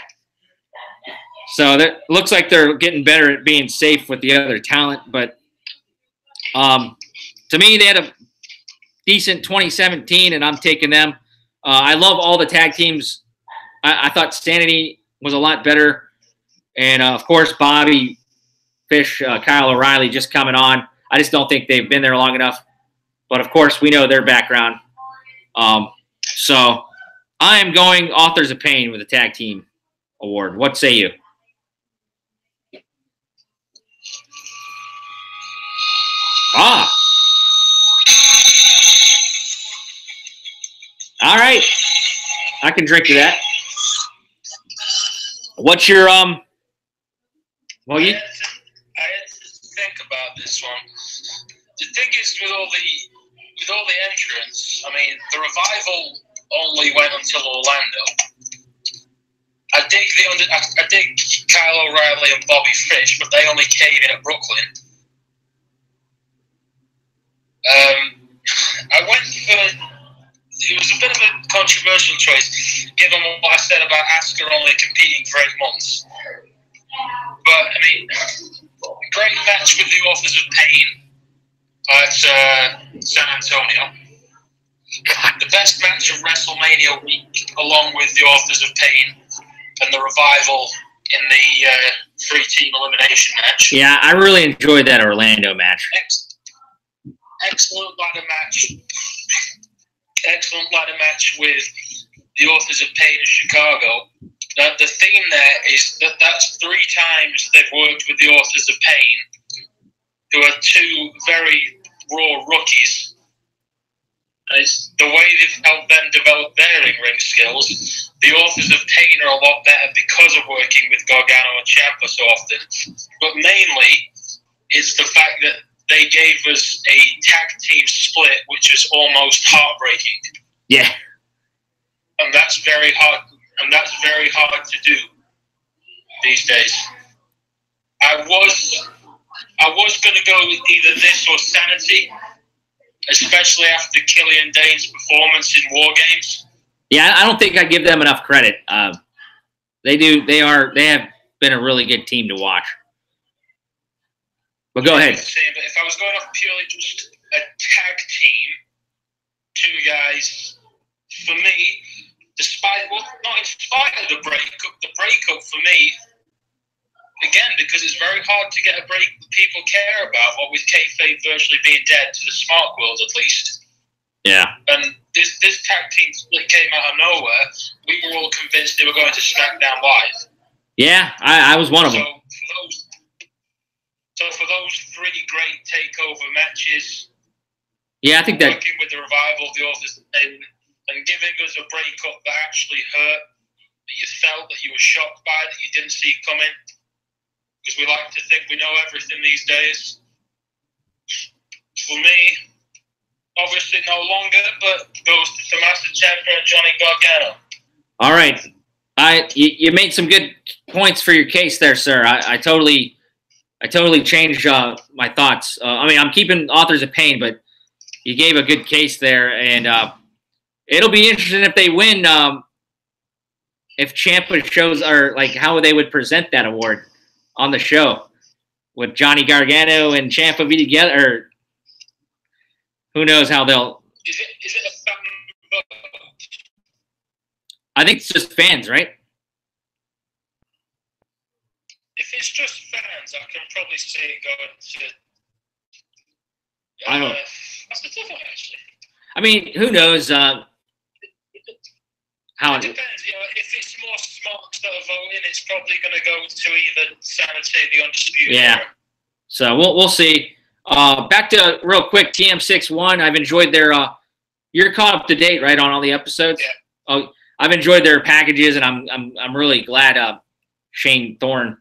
Speaker 2: So that looks like they're getting better at being safe with the other talent. But to me, they had a decent 2017, and I'm taking them. I love all the tag teams. I thought Sanity was a lot better. And, of course, Bobby Fish, Kyle O'Reilly just coming on. I just don't think they've been there long enough. But, of course, we know their background. So I am going Authors of Pain with the tag team award. What say you? Ah. All right. I can drink to that. What's your well, you
Speaker 3: I had to think about this one. The thing is, with all the entrants, I mean, the Revival only went until Orlando. I dig Kyle O'Reilly and Bobby Fish, but they only came in at Brooklyn. I went for. It was a bit of a controversial choice, given what I said about Asuka only competing for 8 months. But, I mean, great match with the Authors of Pain at San Antonio. The best match of WrestleMania week, along with the Authors of Pain and the Revival in the 3-team elimination match.
Speaker 2: Yeah, I really enjoyed that Orlando match.
Speaker 3: Excellent ladder match. Excellent ladder match with the Authors of Pain in Chicago. Now, the theme there is that that's 3 times they've worked with the Authors of Pain, who are 2 very raw rookies. And it's the way they've helped them develop their in-ring skills. The Authors of Pain are a lot better because of working with Gargano and Ciampa so often. But mainly, it's the fact that they gave us a tag team split, which was almost heartbreaking.
Speaker 2: Yeah.
Speaker 3: And that's very hard. And that's very hard to do these days. I was going to go with either this or Sanity, especially after Killian Dane's performance in War Games.
Speaker 2: Yeah, I don't think I give them enough credit. They have been a really good team to watch. But go ahead.
Speaker 3: But if I was going off purely just a tag team, 2 guys, for me, not in spite of the breakup for me, again, because it's very hard to get a break that people care about, what with kayfabe virtually being dead to the smart world at least. Yeah. And this tag team split came out of nowhere. We were all convinced they were going to SmackDown Live.
Speaker 2: Yeah, I was one of them.
Speaker 3: So for those 3 great takeover matches,
Speaker 2: yeah, I think that
Speaker 3: working with the Revival, the Authors, and giving us a breakup that actually hurt, that you felt, that you were shocked by, that you didn't see coming, because we like to think we know everything these days. For me, obviously no longer, but goes to Tommaso Ciampa and Johnny Gargano. All
Speaker 2: right, you made some good points for your case there, sir. I totally changed my thoughts. I mean, I'm keeping Authors of Pain, but you gave a good case there, and it'll be interesting if they win. If Ciampa shows, or like how they would present that award on the show, would Johnny Gargano and Ciampa be together? Or who knows how they'll?
Speaker 3: Is it a fan vote?
Speaker 2: I think it's just fans, right?
Speaker 3: If it's just fans, I can probably see it going to.
Speaker 2: I don't.
Speaker 3: That's a tough one, actually.
Speaker 2: I mean, who knows? How
Speaker 3: it depends. You know, if it's more smokes that are voting, it's probably going to go to either Sanity, the Undisputed.
Speaker 2: Yeah. So we'll see. Back to real quick, TM61. I've enjoyed their. You're caught up to date, right, on all the episodes?
Speaker 3: Yeah.
Speaker 2: Oh, I've enjoyed their packages, and I'm really glad Shane Thorne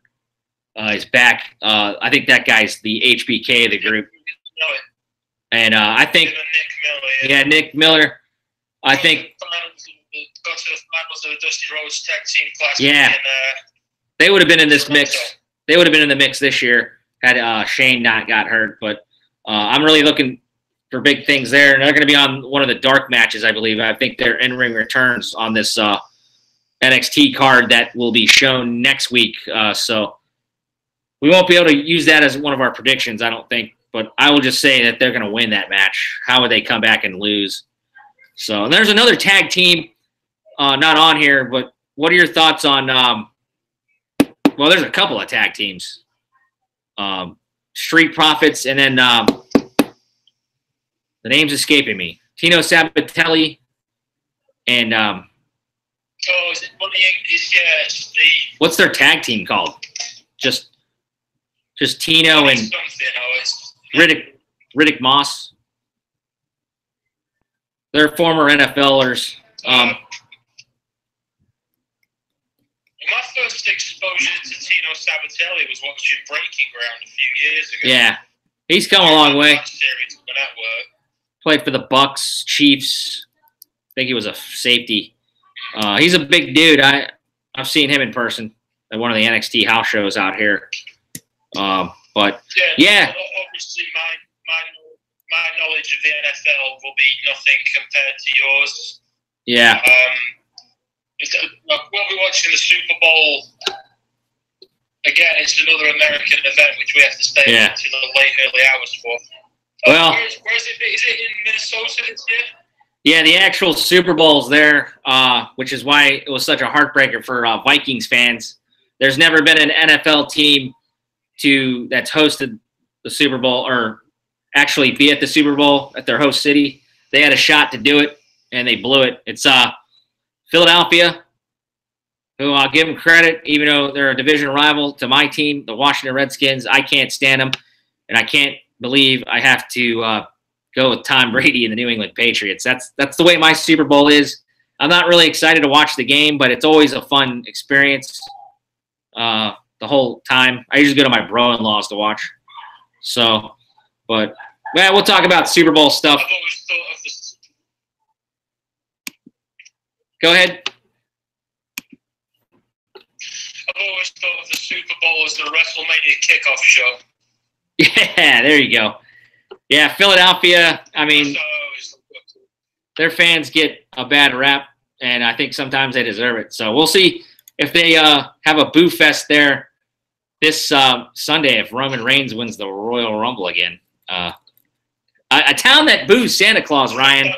Speaker 2: is back. I think that guy's the HBK of the group, and I think Nick Miller. I think
Speaker 3: Go to the finals of the Dusty Rhodes Tag Team Classic.
Speaker 2: Yeah, they would have been in this mix. They would have been in the mix this year had Shane not got hurt. But I'm really looking for big things there. And they're going to be on one of the dark matches, I believe. I think they're in-ring returns on this NXT card that will be shown next week. So we won't be able to use that as one of our predictions, I don't think. But I will just say that they're going to win that match. How would they come back and lose? So and there's another tag team not on here, but what are your thoughts on well, there's a couple of tag teams. Street Profits, and then the name's escaping me. Tino Sabatelli and
Speaker 3: is it Money Inc? It's the
Speaker 2: what's their tag team called? Just Tino and Riddick Moss. They're former NFLers.
Speaker 3: My first exposure to Tino Sabatelli was watching Breaking Ground a few years ago.
Speaker 2: Yeah, he's come a long way.
Speaker 3: Series of the network.
Speaker 2: Played for the Bucks, Chiefs. I think he was a safety. He's a big dude. I've seen him in person at one of the NXT house shows out here. But yeah.
Speaker 3: Obviously, my knowledge of the NFL will be nothing compared to yours.
Speaker 2: Yeah.
Speaker 3: We'll be watching the Super Bowl. Again, it's another American event which we have to stay until the late early hours for.
Speaker 2: Well,
Speaker 3: where is it? Is it in Minnesota this year?
Speaker 2: Yeah, the actual Super Bowl's there, which is why it was such a heartbreaker for Vikings fans. There's never been an NFL team that's hosted the Super Bowl or actually be at the Super Bowl at their host city. They had a shot to do it, and they blew it. It's Philadelphia, who I'll give them credit, even though they're a division rival to my team, the Washington Redskins. I can't stand them, and I can't believe I have to go with Tom Brady and the New England Patriots. That's the way my Super Bowl is. I'm not really excited to watch the game, but it's always a fun experience the whole time. I usually go to my bro-in-laws to watch. So, but we'll talk about Super Bowl stuff.
Speaker 3: I've always thought of this.
Speaker 2: Go ahead.
Speaker 3: I've always thought of the Super Bowl as the WrestleMania kickoff show.
Speaker 2: Yeah, there you go. Yeah, Philadelphia, I mean, their fans get a bad rap, and I think sometimes they deserve it. So we'll see if they have a boo fest there this Sunday if Roman Reigns wins the Royal Rumble again. A town that boos Santa Claus, Ryan.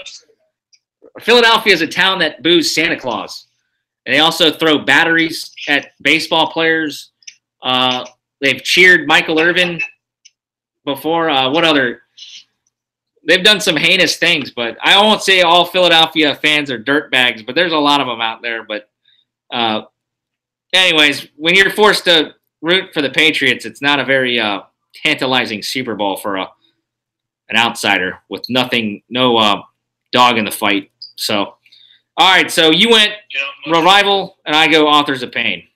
Speaker 2: Philadelphia is a town that boos Santa Claus. And they also throw batteries at baseball players. They've cheered Michael Irvin before. What other? They've done some heinous things, but I won't say all Philadelphia fans are dirtbags, but there's a lot of them out there. But anyways, when you're forced to root for the Patriots, it's not a very tantalizing Super Bowl for an outsider with no dog in the fight. So, all right, so you went Revival, and I go Authors of Pain.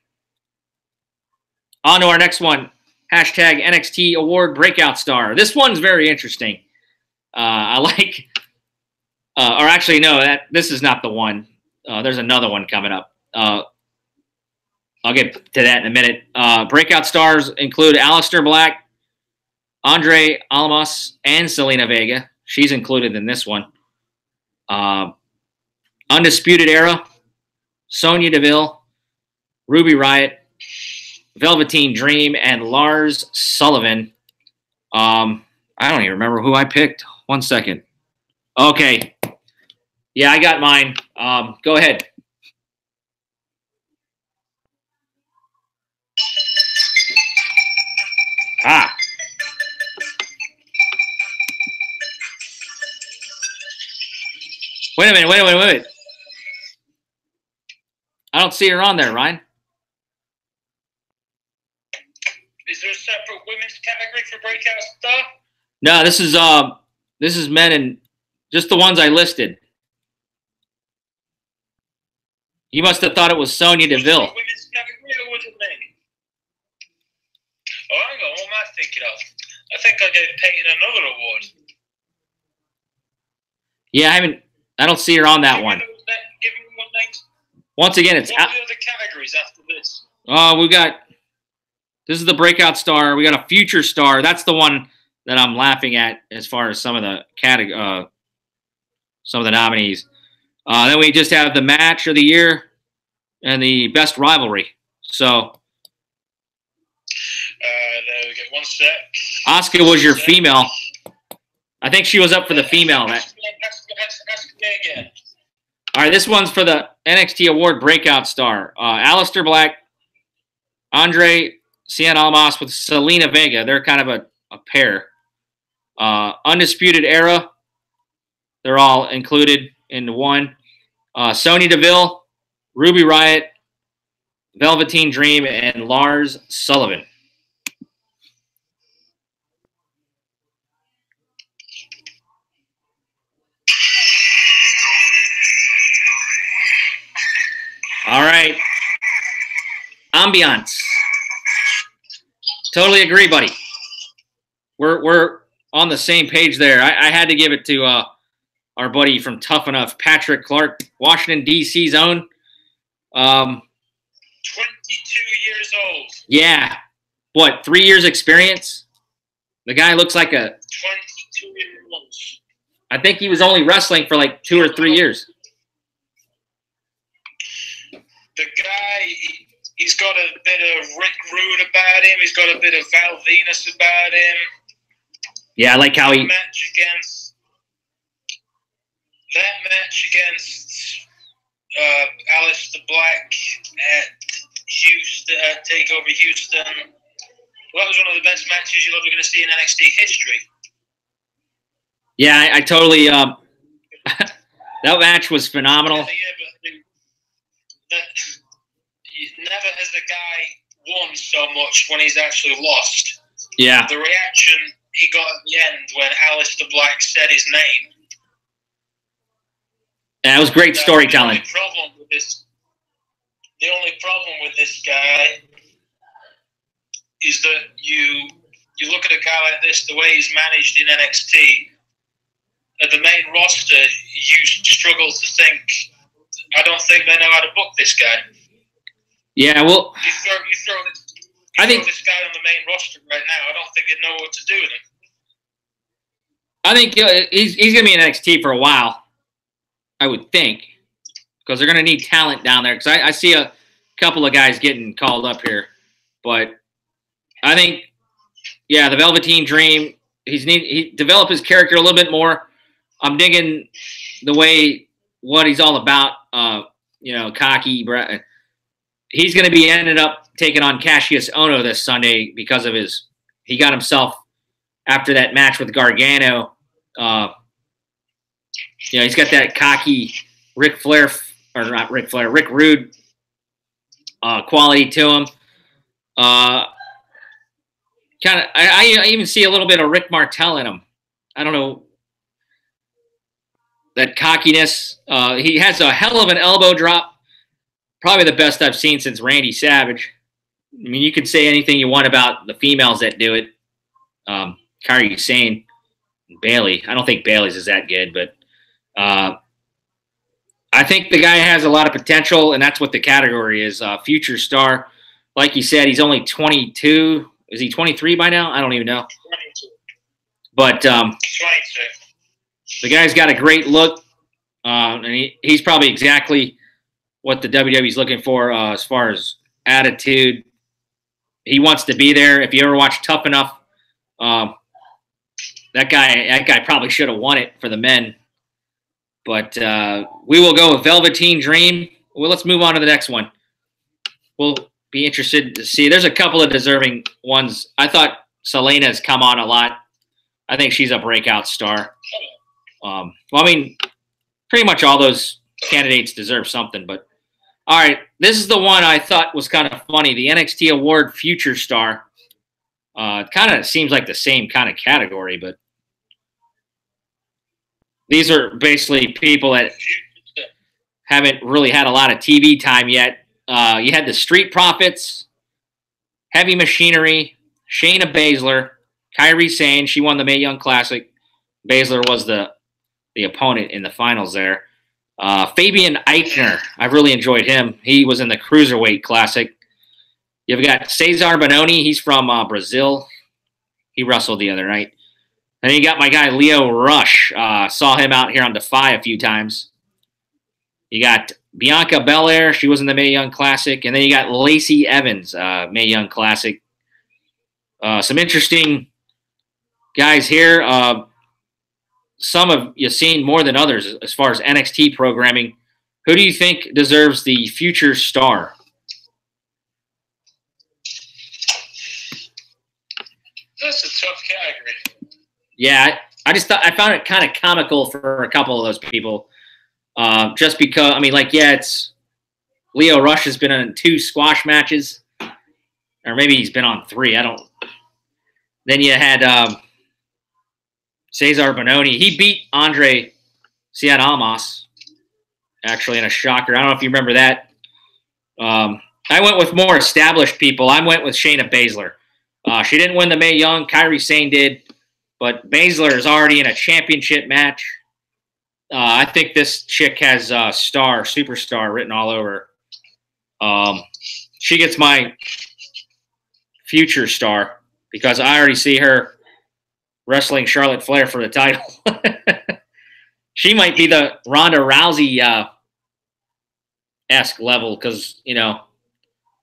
Speaker 2: On to our next one, hashtag NXT Award Breakout Star. This one's very interesting. I like, or actually, no, this is not the one. There's another one coming up. I'll get to that in a minute. Breakout stars include Aleister Black, Andre Almas, and Selena Vega. She's included in this one. Undisputed Era, Sonya Deville, Ruby Riott, Velveteen Dream, and Lars Sullivan. I don't even remember who I picked. 1 second. Okay. Yeah, I got mine. Go ahead. Wait a minute. I don't see her on there, Ryan.
Speaker 3: Is there a separate women's category for Breakout Star?
Speaker 2: No, this is men and just the ones I listed. You must have thought it was Sonya Deville.
Speaker 3: Women's category, or was it men? Oh, hang on, what am I thinking of? I think I gave Peyton another award.
Speaker 2: Yeah, I don't see her on that one.
Speaker 3: Give me one next.
Speaker 2: Once again, it's.
Speaker 3: What are the other categories after this?
Speaker 2: We got. This is the breakout star. We got a future star. That's the one that I'm laughing at as far as some of the some of the nominees. Then we just have the match of the year and the best rivalry. So.
Speaker 3: There we go. One sec.
Speaker 2: Asuka was your female. I think she was up for the female.
Speaker 3: Ask me again.
Speaker 2: All right, this one's for the NXT Award Breakout Star. Aleister Black, Andre Cien Almas with Selena Vega. They're kind of a pair. Undisputed Era. They're all included in one. Sonya Deville, Ruby Riott, Velveteen Dream, and Lars Sullivan. All right. Ambiance. Totally agree, buddy. We're on the same page there. I had to give it to our buddy from Tough Enough, Patrick Clark, Washington, D.C.'s own.
Speaker 3: 22 years old.
Speaker 2: Yeah. What, 3 years experience? The guy looks like a...
Speaker 3: 22 years old.
Speaker 2: I think he was only wrestling for like 2 or 3 years.
Speaker 3: The guy, he's got a bit of Rick Rude about him. He's got a bit of Val Venus about him.
Speaker 2: Yeah, I like how he...
Speaker 3: That match against Aleister Black at Houston, TakeOver Houston. Well, that was one of the best matches you're ever going to see in NXT history.
Speaker 2: Yeah, I totally... that match was phenomenal.
Speaker 3: Never has a guy won so much when he's actually lost.
Speaker 2: Yeah.
Speaker 3: The reaction he got at the end when Aleister Black said his name.
Speaker 2: Yeah, it was great storytelling.
Speaker 3: The only problem with this guy is that you look at a guy like this, the way he's managed in NXT, at the main roster, you struggle to think, I don't think they know how to book this guy.
Speaker 2: Yeah, well,
Speaker 3: you throw this guy on the main roster right now, I don't think they'd know what to do with him.
Speaker 2: I think he's going to be in NXT for a while, I would think, because they're going to need talent down there. Because I see a couple of guys getting called up here. But I think, yeah, the Velveteen Dream, he developed his character a little bit more. I'm digging the way what he's all about, cocky. He's going to be ended up taking on Cassius Ohno this Sunday because of he got himself after that match with Gargano. He's got that cocky Ric Rude quality to him. I even see a little bit of Rick Martel in him. I don't know. That cockiness. He has a hell of an elbow drop. Probably the best I've seen since Randy Savage. I mean, you can say anything you want about the females that do it. Kairi Sane, Bailey. I don't think Bailey's is that good, but I think the guy has a lot of potential, and that's what the category is. Future star. Like you said, he's only 22. Is he 23 by now? I don't even know.
Speaker 3: 22.
Speaker 2: But
Speaker 3: 22.
Speaker 2: The guy's got a great look, and he's probably exactly what the WWE's looking for as far as attitude. He wants to be there. If you ever watch Tough Enough, that guy probably should have won it for the men. But we will go with Velveteen Dream. Well, let's move on to the next one. We'll be interested to see. There's a couple of deserving ones. I thought Selena's come on a lot. I think she's a breakout star. Pretty much all those candidates deserve something. But all right, this is the one I thought was kind of funny. The NXT Award Future Star. It kind of seems like the same kind of category, but These are basically people that haven't really had a lot of TV time yet. You had the Street Profits, Heavy Machinery, Shayna Baszler, Kairi Sane. She won the Mae Young Classic. Baszler was the opponent in the finals there. Fabian Eichner. I've really enjoyed him. He was in the Cruiserweight Classic. You've got Cesar Bononi. He's from Brazil. He wrestled the other night. And then you got my guy Leo Rush. Saw him out here on Defy a few times. You got Bianca Belair. She was in the Mae Young Classic. And then you got Lacey Evans, Mae Young Classic. Some interesting guys here. Some of you seen more than others as far as NXT programming. Who do you think deserves the future star?
Speaker 3: That's a tough category.
Speaker 2: Yeah, I found it kind of comical for a couple of those people. Just because, I mean, like, yeah, it's Leo Rush has been in 2 squash matches, or maybe he's been on 3. I don't. Then you had Cesar Bononi. He beat Andre Cien Almas, actually, in a shocker. I don't know if you remember that. I went with more established people. I went with Shayna Baszler. She didn't win the Mae Young. Kairi Sane did. But Baszler is already in a championship match. I think this chick has superstar written all over. She gets my future star because I already see her wrestling Charlotte Flair for the title. She might be the Ronda Rousey esque level because, you know,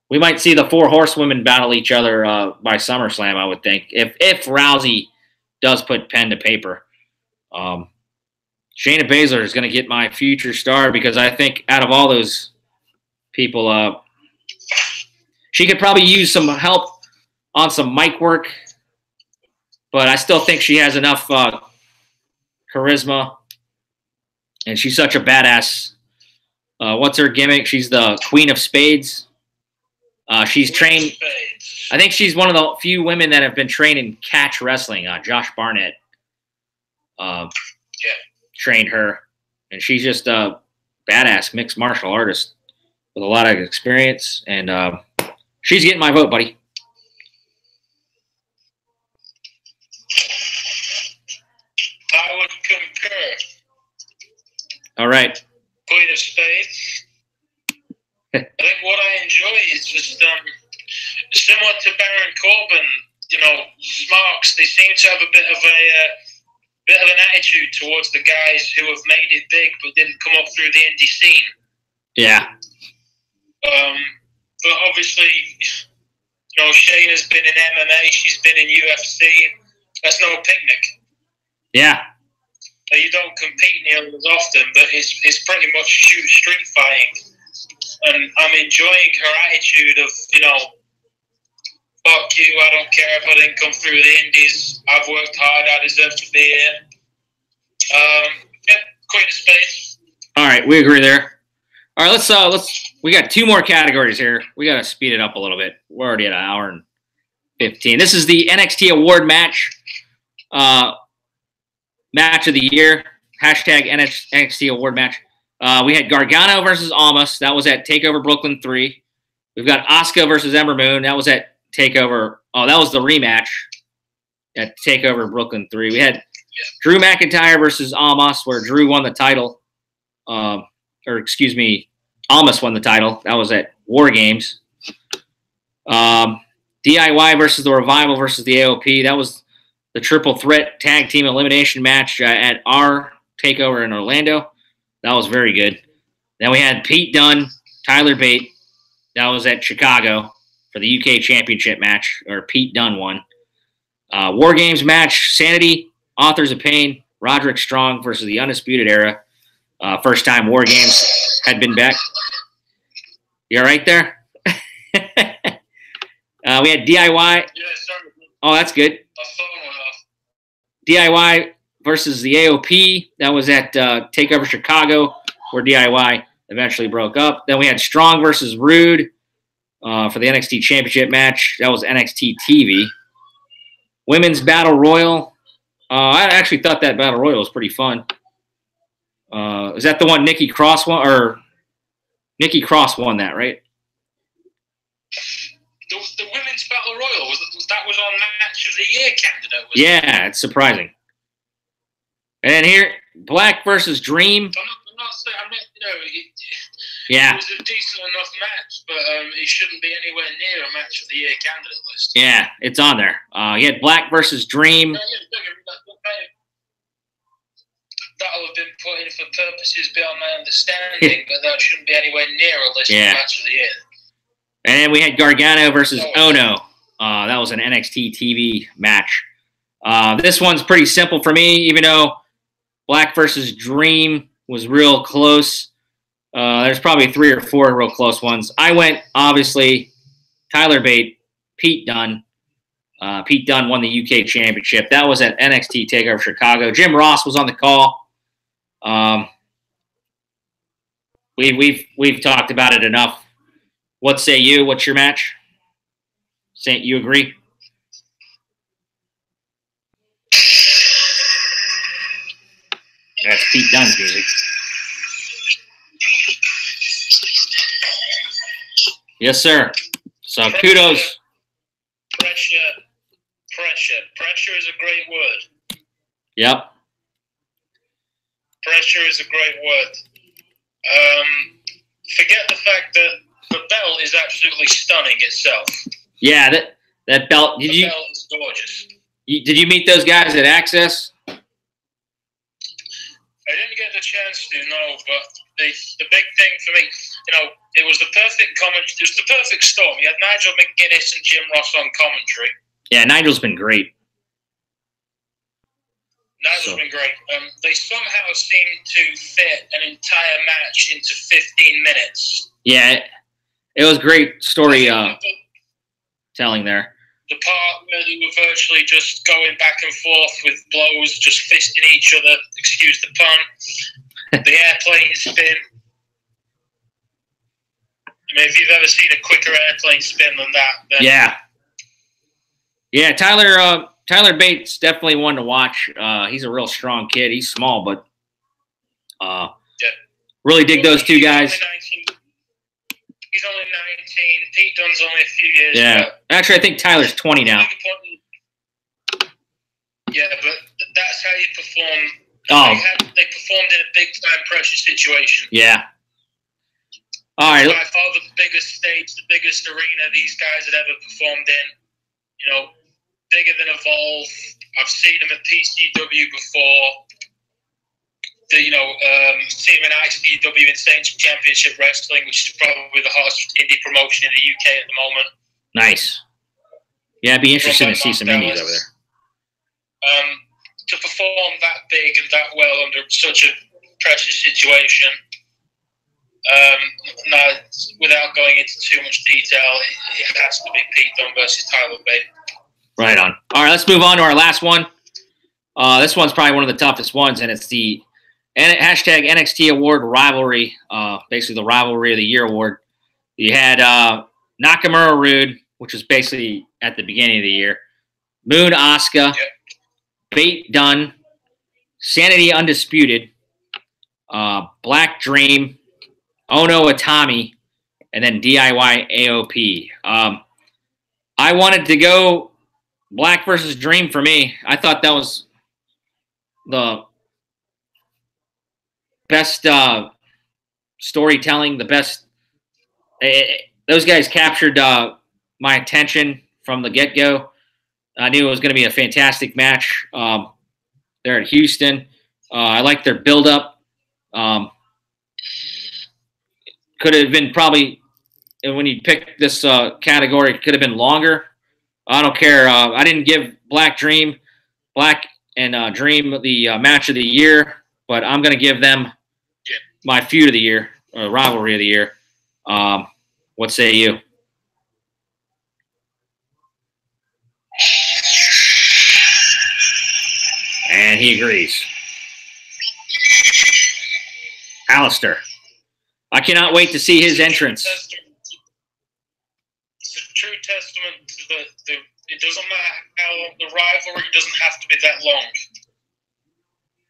Speaker 2: we might see the 4 horsewomen battle each other by SummerSlam, I would think, if Rousey does put pen to paper. Shayna Baszler is going to get my future star because I think out of all those people, she could probably use some help on some mic work, but I still think she has enough charisma, and she's such a badass. What's her gimmick? She's the Queen of Spades. She's trained. I think she's one of the few women that have been trained in catch wrestling. Josh Barnett trained her, and she's just a badass mixed martial artist with a lot of experience, and she's getting my vote, buddy.
Speaker 3: I would concur.
Speaker 2: All right.
Speaker 3: Queen of Spades. I think what I enjoy is just similar to Baron Corbin, you know, Smarks. They seem to have a bit of an attitude towards the guys who have made it big but didn't come up through the indie scene.
Speaker 2: Yeah.
Speaker 3: But obviously, you know, Shayna's been in MMA. She's been in UFC. That's no picnic.
Speaker 2: Yeah.
Speaker 3: You don't compete nearly as often, but it's pretty much street fighting. And I'm enjoying her attitude of, you know, fuck you, I don't care if I didn't come through the indies. I've worked hard, I deserve to be here. Yeah, Queen of Spades.
Speaker 2: All right, we agree there. All right, let's we got 2 more categories here. We got to speed it up a little bit. We're already at an hour and 15. This is the NXT award match. Match of the year. Hashtag NXT award match. We had Gargano versus Almas. That was at TakeOver Brooklyn 3. We've got Asuka versus Ember Moon. That was at TakeOver. Oh, that was the rematch at TakeOver Brooklyn 3. We had Drew McIntyre versus Almas, where Drew won the title. Or excuse me, Almas won the title. That was at War Games. DIY versus the Revival versus the AOP. That was the triple threat tag team elimination match at our TakeOver in Orlando. That was very good. Then we had Pete Dunne, Tyler Bate. That was at Chicago for the UK Championship match, or Pete Dunne won. War Games match, Sanity, Authors of Pain, Roderick Strong versus the Undisputed Era. First time War Games had been back. You all right there? We had DIY.
Speaker 3: Yeah, sorry.
Speaker 2: Oh, that's good. DIY versus the AOP. That was at TakeOver Chicago, where DIY eventually broke up. Then we had Strong versus Rude for the NXT Championship match. That was NXT TV. Women's Battle Royal. I actually thought that Battle Royal was pretty fun. Is that the one Nikki Cross won? Or Nikki Cross won that, right?
Speaker 3: The Women's Battle Royal, that was on Match of the Year candidate.
Speaker 2: Yeah, it's surprising. And here, Black versus Dream.
Speaker 3: I'm not saying,
Speaker 2: Yeah.
Speaker 3: It was a decent enough match, but it shouldn't be anywhere near a Match of the Year candidate list.
Speaker 2: Yeah, it's on there. You had Black versus Dream.
Speaker 3: That'll have been put in for purposes beyond my understanding, but that shouldn't be anywhere near a list of Match of the Year.
Speaker 2: And then we had Gargano versus Ono. That was an NXT TV match. This one's pretty simple for me, even though Black versus Dream was real close. There's probably 3 or 4 real close ones. I went, obviously, Tyler Bate, Pete Dunne. Pete Dunne won the UK Championship. That was at NXT TakeOver Chicago. Jim Ross was on the call. We've talked about it enough. What say you? What's your match? Saint, you agree? That's Pete Dunne's music. Yes, sir. So kudos.
Speaker 3: Pressure is a great word.
Speaker 2: Yep.
Speaker 3: Pressure is a great word. Forget the fact that the belt is absolutely stunning itself.
Speaker 2: Yeah, that belt.
Speaker 3: The belt is gorgeous.
Speaker 2: Did you meet those guys at Access?
Speaker 3: I didn't get the chance to, no, but the big thing for me, it was the perfect storm. You had Nigel McGuinness and Jim Ross on commentary.
Speaker 2: Yeah, Nigel's been great.
Speaker 3: Nigel's been great. They somehow seem to fit an entire match into 15 minutes.
Speaker 2: Yeah, it was great story telling there.
Speaker 3: The part where they were virtually just going back and forth with blows, just fisting each other, excuse the pun, the airplane spin. I mean, if you've ever seen a quicker airplane spin than that, then...
Speaker 2: Yeah, Tyler Bates definitely one to watch. He's a real strong kid. He's small, but really dig those two guys.
Speaker 3: He's only 19. Pete Dunne's only a few years ago.
Speaker 2: Actually, I think Tyler's 20 now.
Speaker 3: Yeah, but that's how you perform. They performed in a big-time pressure situation.
Speaker 2: Yeah. All right.
Speaker 3: By far the biggest stage, the biggest arena these guys had ever performed in. Bigger than Evolve. I've seen them at PCW before. Seen them in ICW Insane Championship Wrestling, which is probably the hottest indie promotion in the UK at the moment.
Speaker 2: Nice. Yeah, I'd be interested to see some indies over there.
Speaker 3: To perform that big and that well under such a pressure situation, without going into too much detail, it has to be Pete Dunne versus Tyler Bate.
Speaker 2: Right on. All right, let's move on to our last one. This one's probably one of the toughest ones, and it's the hashtag NXT Award Rivalry, basically the Rivalry of the Year award. You had Nakamura Rude, which was basically at the beginning of the year. Moon Asuka, Bate Dunne, Sanity Undisputed, Black Dream, Ono Itami, and then DIY AOP. I wanted to go Black versus Dream for me. I thought that was the best storytelling, the best. Those guys captured my attention from the get-go. I knew it was going to be a fantastic match. They're at Houston. I like their build-up. Could have been probably, when you pick this category, it could have been longer. I don't care. I didn't give Black and Dream the match of the year, but I'm going to give them my feud of the year, or rivalry of the year. What say you? And he agrees. Alistair. I cannot wait to see his entrance.
Speaker 3: It's a true testament to it doesn't matter how long, the rivalry doesn't have to be that long.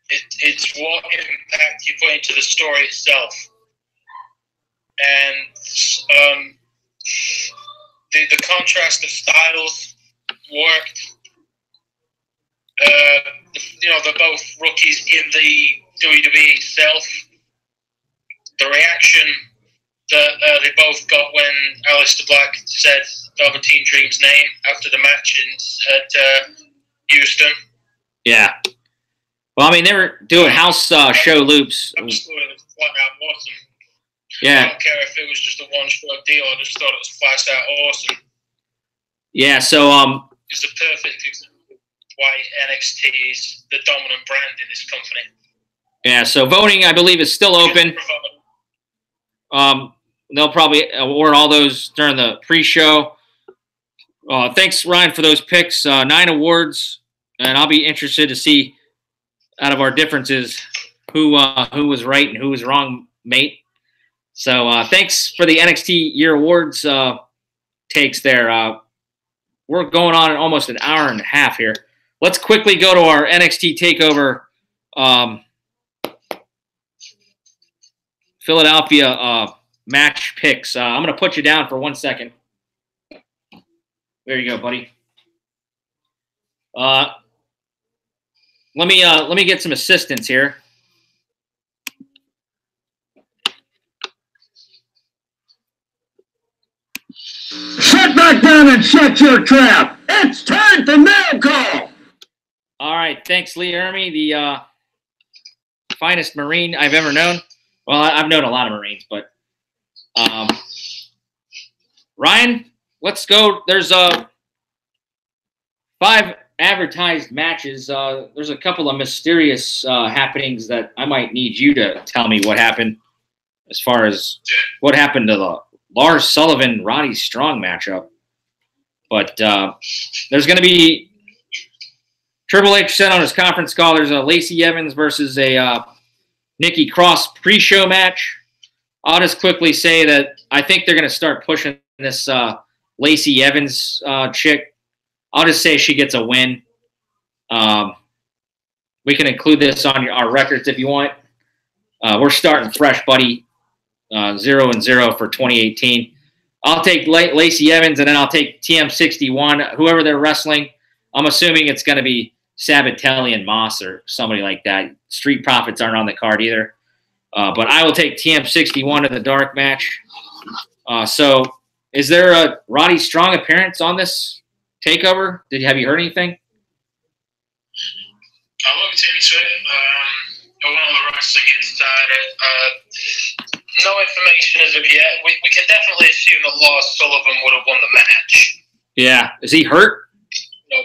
Speaker 3: It's what impact you put into the story itself. And the contrast of styles worked. They're both rookies in the WWE itself. The reaction that they both got when Aleister Black said Velveteen Dream's name after the match at Houston.
Speaker 2: Yeah. Well, I mean, they were doing house show loops.
Speaker 3: I just thought it was flat out awesome.
Speaker 2: Yeah.
Speaker 3: I don't care if it was just a one-shot deal. I just thought it was flat out awesome.
Speaker 2: Yeah, so
Speaker 3: it's a perfect example of why NXT is the dominant brand in this company.
Speaker 2: Yeah, so voting, I believe, is still open. They'll probably award all those during the pre-show. Thanks, Ryan, for those picks. 9 awards, and I'll be interested to see out of our differences who was right and who was wrong, mate. So thanks for the NXT Year Awards takes there. We're going on almost an hour and a half here. Let's quickly go to our NXT TakeOver Philadelphia match picks. I'm going to put you down for 1 second. There you go, buddy. Let me get some assistance here.
Speaker 1: Sit back down and shut your trap. It's time for mail call.
Speaker 2: All right, thanks, Lee Ermey, the finest Marine I've ever known. Well, I've known a lot of Marines, but Ryan, let's go. There's 5 advertised matches. There's a couple of mysterious happenings that I might need you to tell me what happened as far as what happened to the Lars Sullivan, Roddy Strong matchup. But there's going to be Triple H said on his conference call there's a Lacey Evans versus a Nikki Cross pre-show match. I'll just quickly say that I think they're going to start pushing this Lacey Evans chick. I'll just say she gets a win. We can include this on our records if you want. We're starting fresh, buddy. 0-0 for 2018. I'll take Lacey Evans, and then I'll take TM61, whoever they're wrestling. I'm assuming it's going to be Sabatelli and Moss or somebody like that. Street Profits aren't on the card either. But I will take TM61 in the dark match. So is there a Roddy Strong appearance on this takeover? Have you heard anything?
Speaker 3: I looked into it. One of the wrestling insider. No information as of yet. We can definitely assume that Lars Sullivan would have won the match.
Speaker 2: Yeah. Is he hurt?
Speaker 3: No.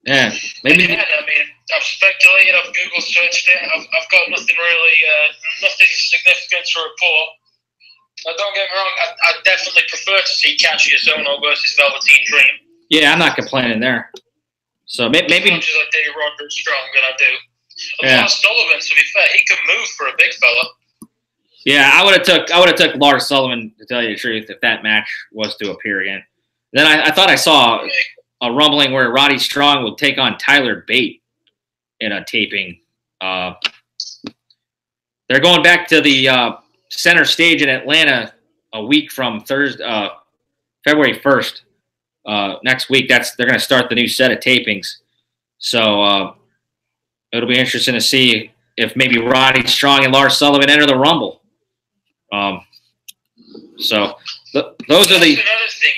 Speaker 2: Yeah. Maybe.
Speaker 3: Again, I mean, I've speculated. I've Google searched it. I've got nothing really, nothing significant to report. Don't get me wrong. I definitely prefer to see Kazuya Ono versus Velveteen Dream.
Speaker 2: Yeah, I'm not complaining there. So maybe.
Speaker 3: As much as I dig Roderick Strong, and I do.
Speaker 2: Yeah.
Speaker 3: Lars Sullivan, to be fair, he can move for a big fella.
Speaker 2: Yeah, I would have took Lars Sullivan, to tell you the truth, if that match was to appear again. Then I thought I saw a rumbling where Roddy Strong would take on Tyler Bate in a taping. They're going back to the center stage in Atlanta a week from Thursday, February 1st. Next week, they're going to start the new set of tapings. So it'll be interesting to see if maybe Roddy Strong and Lars Sullivan enter the Rumble. So those are the.
Speaker 3: That's another thing.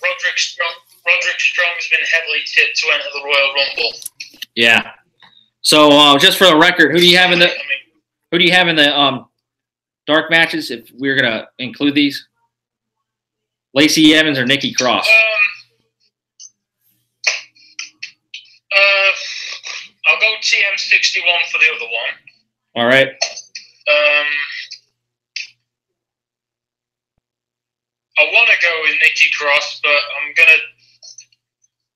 Speaker 3: Roderick Strong's been heavily tipped to enter the Royal Rumble.
Speaker 2: Yeah. So just for the record, who do you have in the dark matches? If we're gonna include these, Lacey Evans or Nikki Cross.
Speaker 3: I'll go TM61 for the other one.
Speaker 2: All right.
Speaker 3: I want to go with Nikki Cross, but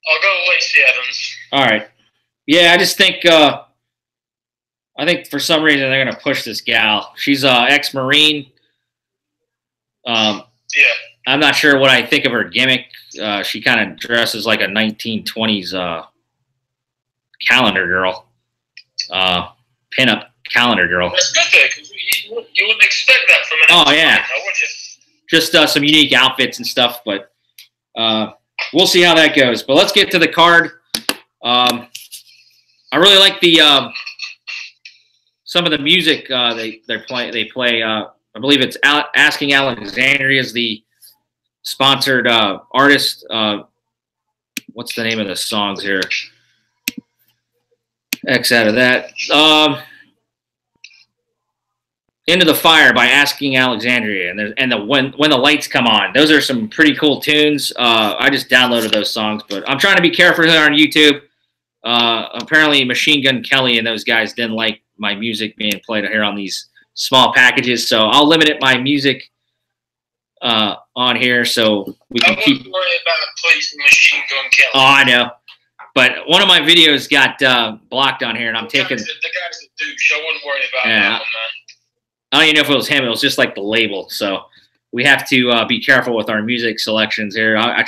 Speaker 3: I'll go Lacey Evans.
Speaker 2: All right. Yeah, I just think I think for some reason they're gonna push this gal. She's ex-Marine.
Speaker 3: Yeah.
Speaker 2: I'm not sure what I think of her gimmick. She kind of dresses like a 1920s calendar girl. pinup calendar girl.
Speaker 3: That's good though, because you wouldn't expect that from an
Speaker 2: Oh, yeah.
Speaker 3: now, would you?
Speaker 2: Just some unique outfits and stuff, but we'll see how that goes. But let's get to the card. I really like the some of the music they play. I believe it's Asking Alexandria is the sponsored artist. What's the name of the songs here? X out of that. Into the Fire by Asking Alexandria, and when the Lights Come On. Those are some pretty cool tunes. I just downloaded those songs, but I'm trying to be careful here on YouTube. Apparently Machine Gun Kelly and those guys didn't like my music being played here on these small packages, so I'll limit my music on here so we can keep.
Speaker 3: I wouldn't worry about pleasing Machine Gun Kelly.
Speaker 2: Oh, I know. But one of my videos got blocked on here, and I'm taking.
Speaker 3: The guy's a douche. I wouldn't worry about
Speaker 2: Yeah.
Speaker 3: that one, man.
Speaker 2: I don't even know if it was him. It was just like the label. So we have to be careful with our music selections here. I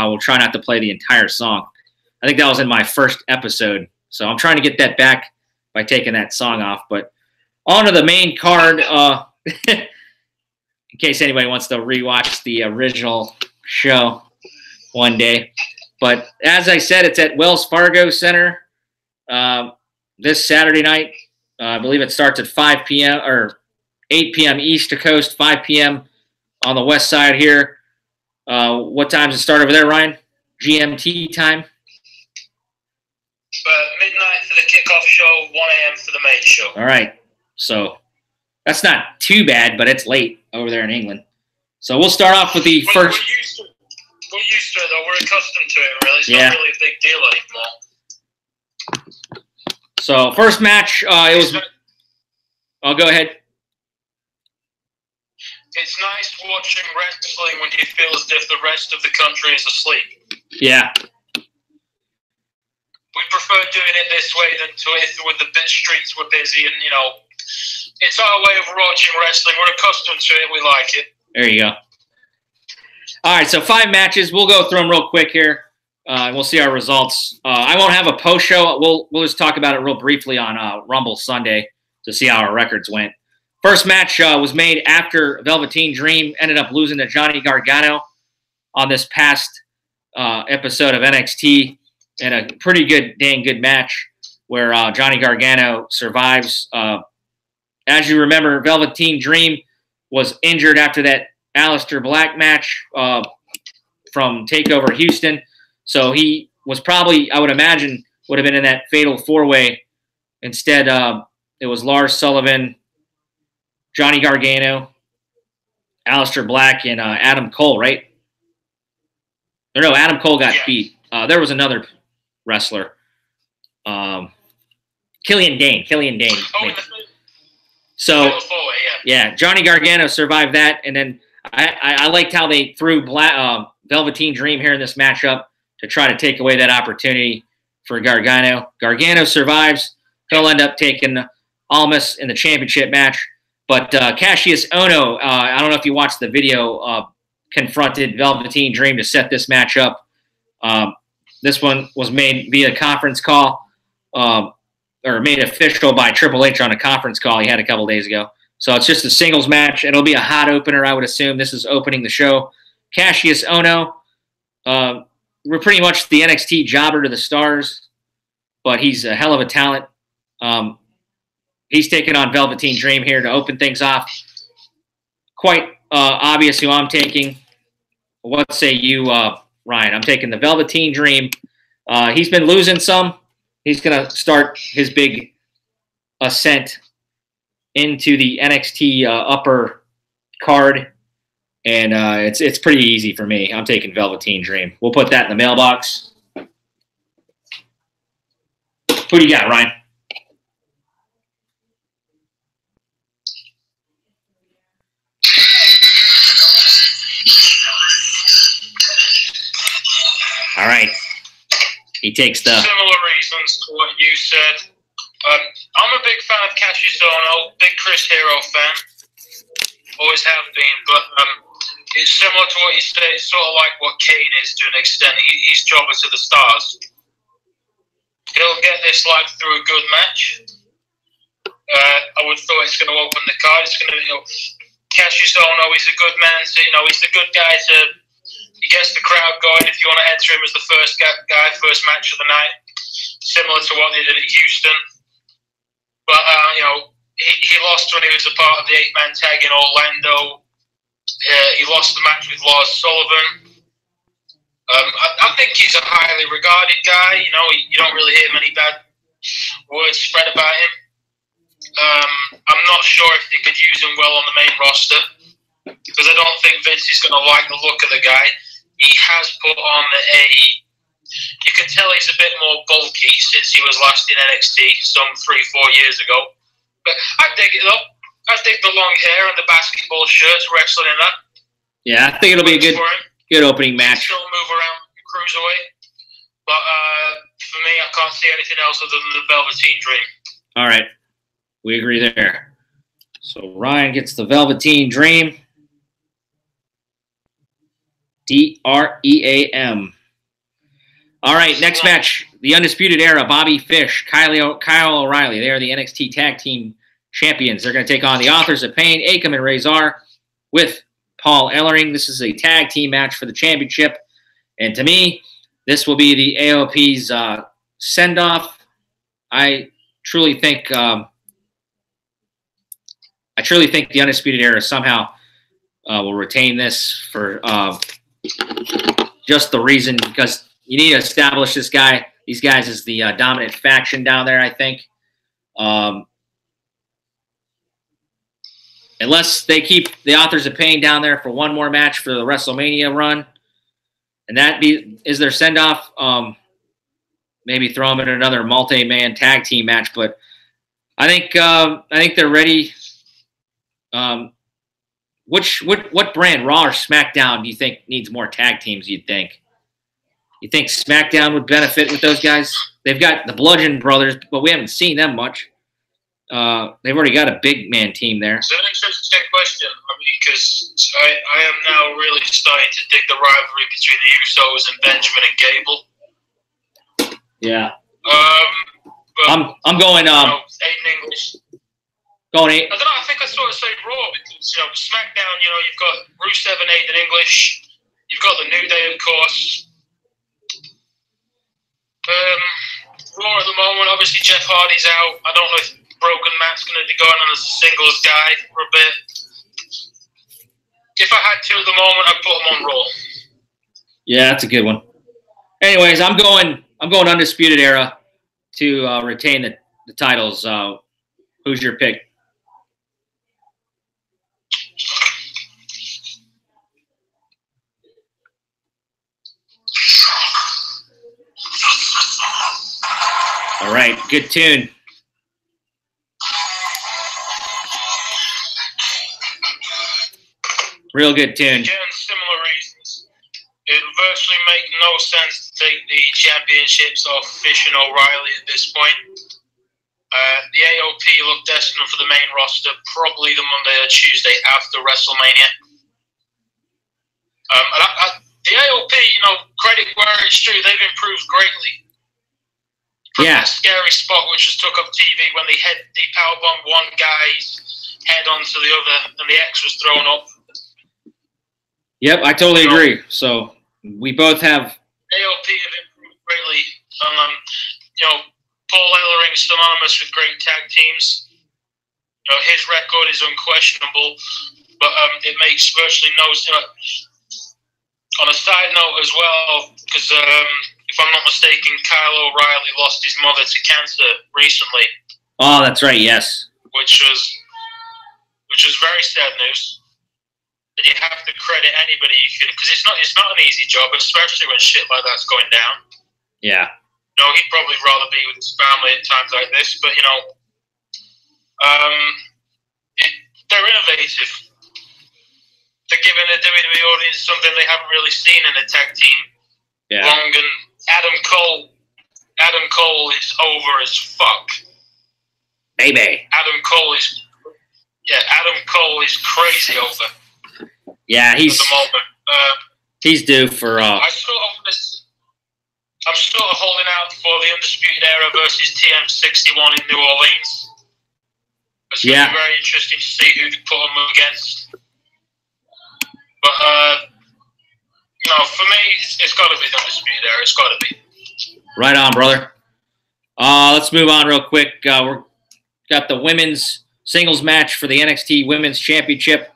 Speaker 2: will try not to play the entire song. I think that was in my first episode. So I'm trying to get that back by taking that song off. But on to the main card. In case anybody wants to rewatch the original show one day. But as I said, it's at Wells Fargo Center this Saturday night. I believe it starts at 5 p.m. or 8 p.m. East Coast, 5 p.m. on the west side here. What time does it start over there, Ryan? GMT time?
Speaker 3: Midnight for the kickoff show, 1 a.m. for the main show.
Speaker 2: All right. So that's not too bad, but it's late over there in England. So we'll start off with the first.
Speaker 3: We're used to it, though. We're accustomed to it, really. It's not really a big deal anymore.
Speaker 2: So first match, it was. I'll go ahead.
Speaker 3: It's nice watching wrestling when you feel as if the rest of the country is asleep.
Speaker 2: Yeah.
Speaker 3: We prefer doing it this way than to if when the streets were busy and, you know, it's our way of watching wrestling. We're accustomed to it. We like it.
Speaker 2: There you go. All right, so 5 matches. We'll go through them real quick here. We'll see our results. I won't have a post show. We'll just talk about it real briefly on Rumble Sunday to see how our records went. First match was made after Velveteen Dream ended up losing to Johnny Gargano on this past episode of NXT in a pretty dang good match where Johnny Gargano survives. As you remember, Velveteen Dream was injured after that Aleister Black match from TakeOver Houston. So he was probably, I would imagine, would have been in that fatal 4-way. Instead, it was Lars Sullivan, Johnny Gargano, Aleister Black, and Adam Cole, right? Or no, Adam Cole got beat. There was another wrestler. Killian Dane. So, yeah, Johnny Gargano survived that. And then I liked how they threw Velveteen Dream here in this matchup to try to take away that opportunity for Gargano. Gargano survives. He'll end up taking Almas in the championship match. But Cassius Ohno, I don't know if you watched the video, confronted Velveteen Dream to set this match up. This one was made via conference call, or made official by Triple H on a conference call he had a couple days ago. So it's just a singles match. It'll be a hot opener, I would assume. This is opening the show. Cassius Ohno, we're pretty much the NXT jobber to the stars, but he's a hell of a talent. He's taking on Velveteen Dream here to open things off. Quite obvious who I'm taking. What say you, Ryan? I'm taking the Velveteen Dream. He's been losing some. He's going to start his big ascent into the NXT upper card, and it's pretty easy for me. I'm taking Velveteen Dream. We'll put that in the mailbox. Who do you got, Ryan? All right. He takes the...
Speaker 3: Similar reasons to what you said. I'm a big fan of Cassius Ohno, big Chris Hero fan. Always have been, but it's similar to what you said. It's sort of like what Kane is to an extent. He's jobber to the stars. He'll get this lad through a good match. I would thought it's going to open the card. It's going to, Cassius Ohno, he's a good man. So, he's the good guy to. He gets the crowd going. If you want to enter him as the first guy, first match of the night, similar to what they did at Houston. But he lost when he was a part of the 8-man tag in Orlando. He lost the match with Lars Sullivan. I think he's a highly regarded guy. You don't really hear many bad words spread about him. I'm not sure if they could use him well on the main roster because I don't think Vince is going to like the look of the guy. He has put on you can tell he's a bit more bulky since he was last in NXT some 3-4 years ago. But I dig it though. I dig the long hair and the basketball shirts wrestling in that.
Speaker 2: Yeah, I think it'll be a good opening match.
Speaker 3: Still move around cruiserweight. But for me, I can't see anything else other than the Velveteen Dream. all
Speaker 2: right. We agree there. So Ryan gets the Velveteen Dream. DREAM. All right, next match. The Undisputed Era, Bobby Fish, Kyle O'Reilly. They are the NXT Tag Team Champions. They're going to take on the Authors of Pain, Akam and Razor, with Paul Ellering. This is a tag team match for the championship. And to me, this will be the AOP's send-off. I truly think the Undisputed Era somehow will retain this for just the reason because you need to establish these guys as the dominant faction down there, I think. Unless they keep the Authors of Pain down there for one more match for the WrestleMania run, and that is their send-off, maybe throw them in another multi-man tag team match. But I think they're ready. What brand, Raw or SmackDown, do you think needs more tag teams? You think SmackDown would benefit with those guys? They've got the Bludgeon Brothers, but we haven't seen them much. They've already got a big man team there.
Speaker 3: It's an interesting question. Because I am now really starting to dig the rivalry between the Usos and Benjamin and Gable.
Speaker 2: Yeah. I'm going.
Speaker 3: Aiden English.
Speaker 2: Going 8.
Speaker 3: I don't know. I think I sort of say Raw because SmackDown. You've got Rusev and Aiden English. You've got the New Day, of course. Raw at the moment, obviously Jeff Hardy's out. I don't know if Broken Matt's going to be going on as a singles guy for a bit. If I had to at the moment, I'd put him on Raw.
Speaker 2: Yeah, that's a good one. Anyways, I'm going Undisputed Era to retain the titles. Who's your pick? All right, good tune. Real good tune.
Speaker 3: Again, similar reasons. It would virtually make no sense to take the championships off Fish and O'Reilly at this point. The AOP look destined for the main roster probably the Monday or Tuesday after WrestleMania. The AOP, credit where it's due, they've improved greatly. From that scary spot which was took up TV when they powerbombed one guy's head onto the other and the X was thrown up.
Speaker 2: Yep, I totally agree. So we both have
Speaker 3: AOP have improved greatly. Paul Ellering is synonymous with great tag teams. His record is unquestionable, but it makes virtually no sense. On a side note as well, because if I'm not mistaken, Kyle O'Reilly lost his mother to cancer recently.
Speaker 2: Oh, that's right. Yes.
Speaker 3: Which was very sad news. And you have to credit anybody you can, because it's not an easy job, especially when shit like that's going down.
Speaker 2: Yeah.
Speaker 3: He'd probably rather be with his family at times like this, but they're innovative. They're giving the WWE audience something they haven't really seen in a tag team long. And Adam Cole is over as fuck.
Speaker 2: Baby.
Speaker 3: Adam Cole is crazy over.
Speaker 2: Yeah,
Speaker 3: at the moment.
Speaker 2: He's due for.
Speaker 3: I'm sort of holding out for the Undisputed Era versus TM61 in New Orleans. It's going to be very interesting to see who they put them against. But, no, for me, it's got to be the Undisputed Era. It's got to be.
Speaker 2: Right on, brother. Let's move on real quick. We're got the women's singles match for the NXT Women's Championship.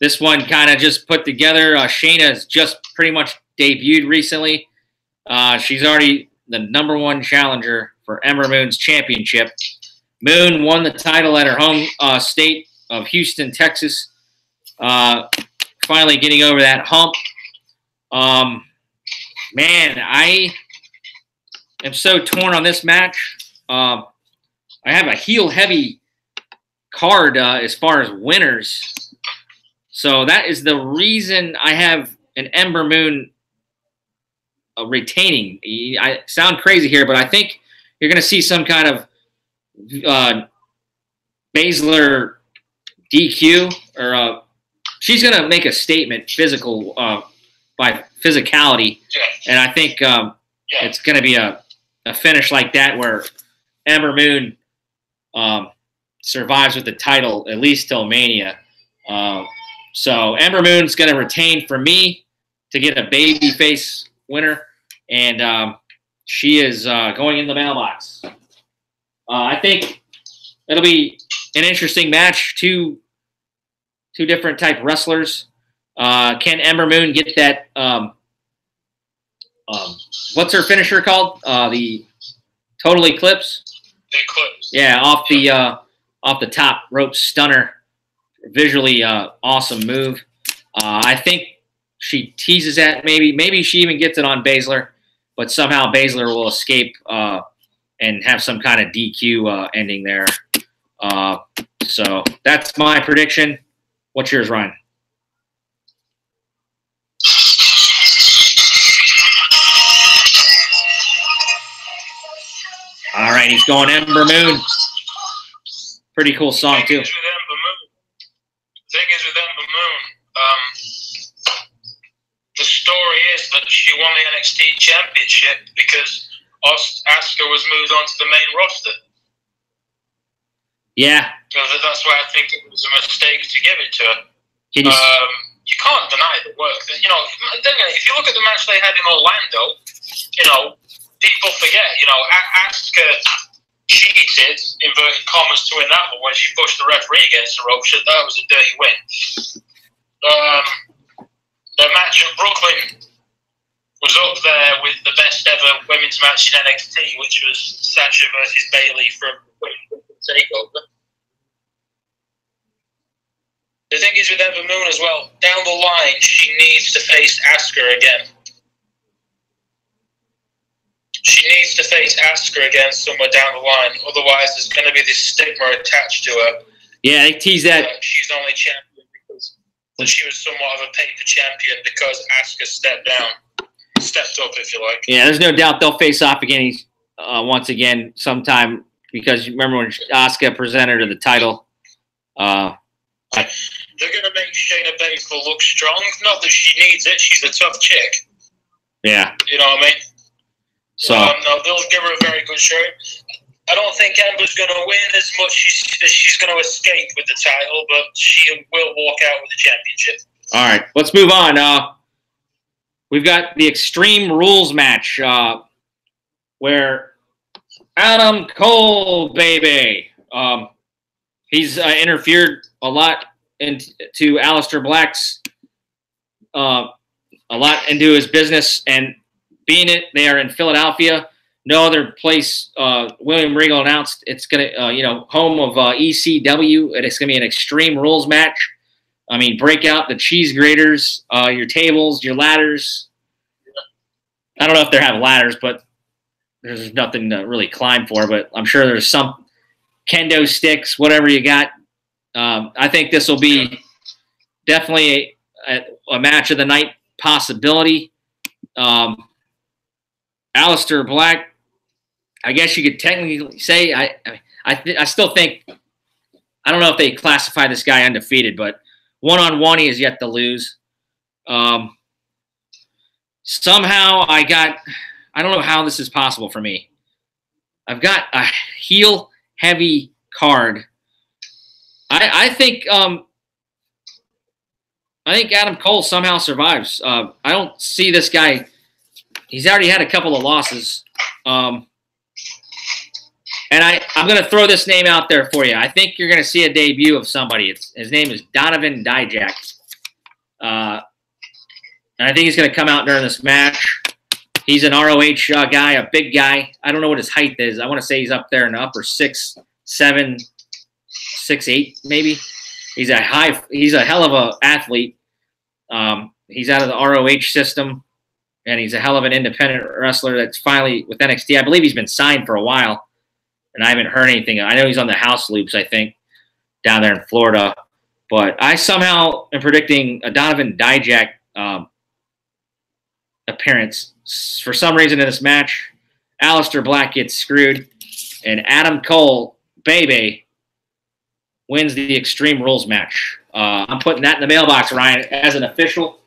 Speaker 2: This one kind of just put together. Shayna's just pretty much debuted recently. She's already the #1 challenger for Ember Moon's championship. Moon won the title at her home state of Houston, Texas. Finally getting over that hump. Man, I am so torn on this match. I have a heel-heavy card as far as winners. So that is the reason I have an Ember Moon retaining. I sound crazy here, but I think you're going to see some kind of Baszler DQ, or she's going to make a statement physical by physicality, and I think it's going to be a finish like that where Ember Moon survives with the title at least till Mania. So Ember Moon's going to retain for me to get a babyface winner, and she is going in the mailbox. I think it'll be an interesting match. Two different type wrestlers. Can Ember Moon get that? What's her finisher called? The Total Eclipse.
Speaker 3: The Eclipse.
Speaker 2: Yeah, off the top rope stunner. Visually awesome move. I think she teases that maybe she even gets it on Baszler, but somehow Baszler will escape and have some kind of DQ ending there. So that's my prediction. What's yours, Ryan? All right, he's going Ember Moon. Pretty cool song too.
Speaker 3: The thing is with Ember Moon, the story is that she won the NXT Championship because Asuka was moved on to the main roster.
Speaker 2: Yeah.
Speaker 3: So that's why I think it was a mistake to give it to her. You can't deny the work. You know, if you look at the match they had in Orlando, you know, people forget, you know, Asuka cheated, inverted commas, to win that one when she pushed the referee against the rope. So that was a dirty win. The match at Brooklyn was up there with the best ever women's match in NXT, which was Sasha versus Bayley from TAKEOVER. The thing is with Ember Moon as well, down the line, she needs to face Asuka again. She needs to face Asuka again somewhere down the line. Otherwise, there's going to be this stigma attached to her.
Speaker 2: Yeah, they tease that.
Speaker 3: She's only champion because she was somewhat of a paper champion because Asuka stepped up, if you like.
Speaker 2: Yeah, there's no doubt they'll face off again once again sometime, because you remember when Asuka presented her the title.
Speaker 3: They're going to make Shayna Baszler look strong. Not that she needs it. She's a tough chick.
Speaker 2: Yeah.
Speaker 3: You know what I mean?
Speaker 2: So
Speaker 3: no, they'll give her a very good show. I don't think Ember's going to win as much as she's going to escape with the title, but she will walk out with the championship.
Speaker 2: All right, let's move on. We've got the Extreme Rules match where Adam Cole, baby, he's interfered a lot into Aleister Black's a lot into his business, and being it they are in Philadelphia, no other place. William Regal announced it's gonna home of ECW, and it's gonna be an Extreme Rules match. I mean, break out the cheese graters, your tables, your ladders. I don't know if they have ladders, but there's nothing to really climb for, but I'm sure there's some kendo sticks, whatever you got. I think this will be definitely a match of the night possibility. Aleister Black, I guess you could technically say, I still think, I don't know if they classify this guy undefeated, but one-on-one he has yet to lose. Somehow I don't know how this is possible for me. I've got a heel-heavy card I think Adam Cole somehow survives. I don't see this guy. He's already had a couple of losses. And I'm going to throw this name out there for you. I think you're going to see a debut of somebody. His name is Donovan Dijak. And I think he's going to come out during this match. He's an ROH guy, a big guy. I don't know what his height is. I want to say he's up there in the upper 6'7", 6'8", maybe. He's a hell of an athlete. He's out of the ROH system, and he's a hell of an independent wrestler that's finally with NXT. I believe he's been signed for a while, and I haven't heard anything. I know he's on the house loops, I think, down there in Florida. But I somehow am predicting a Donovan Dijak appearance. For some reason in this match, Aleister Black gets screwed, and Adam Cole, baby, wins the Extreme Rules match. I'm putting that in the mailbox, Ryan, as an official.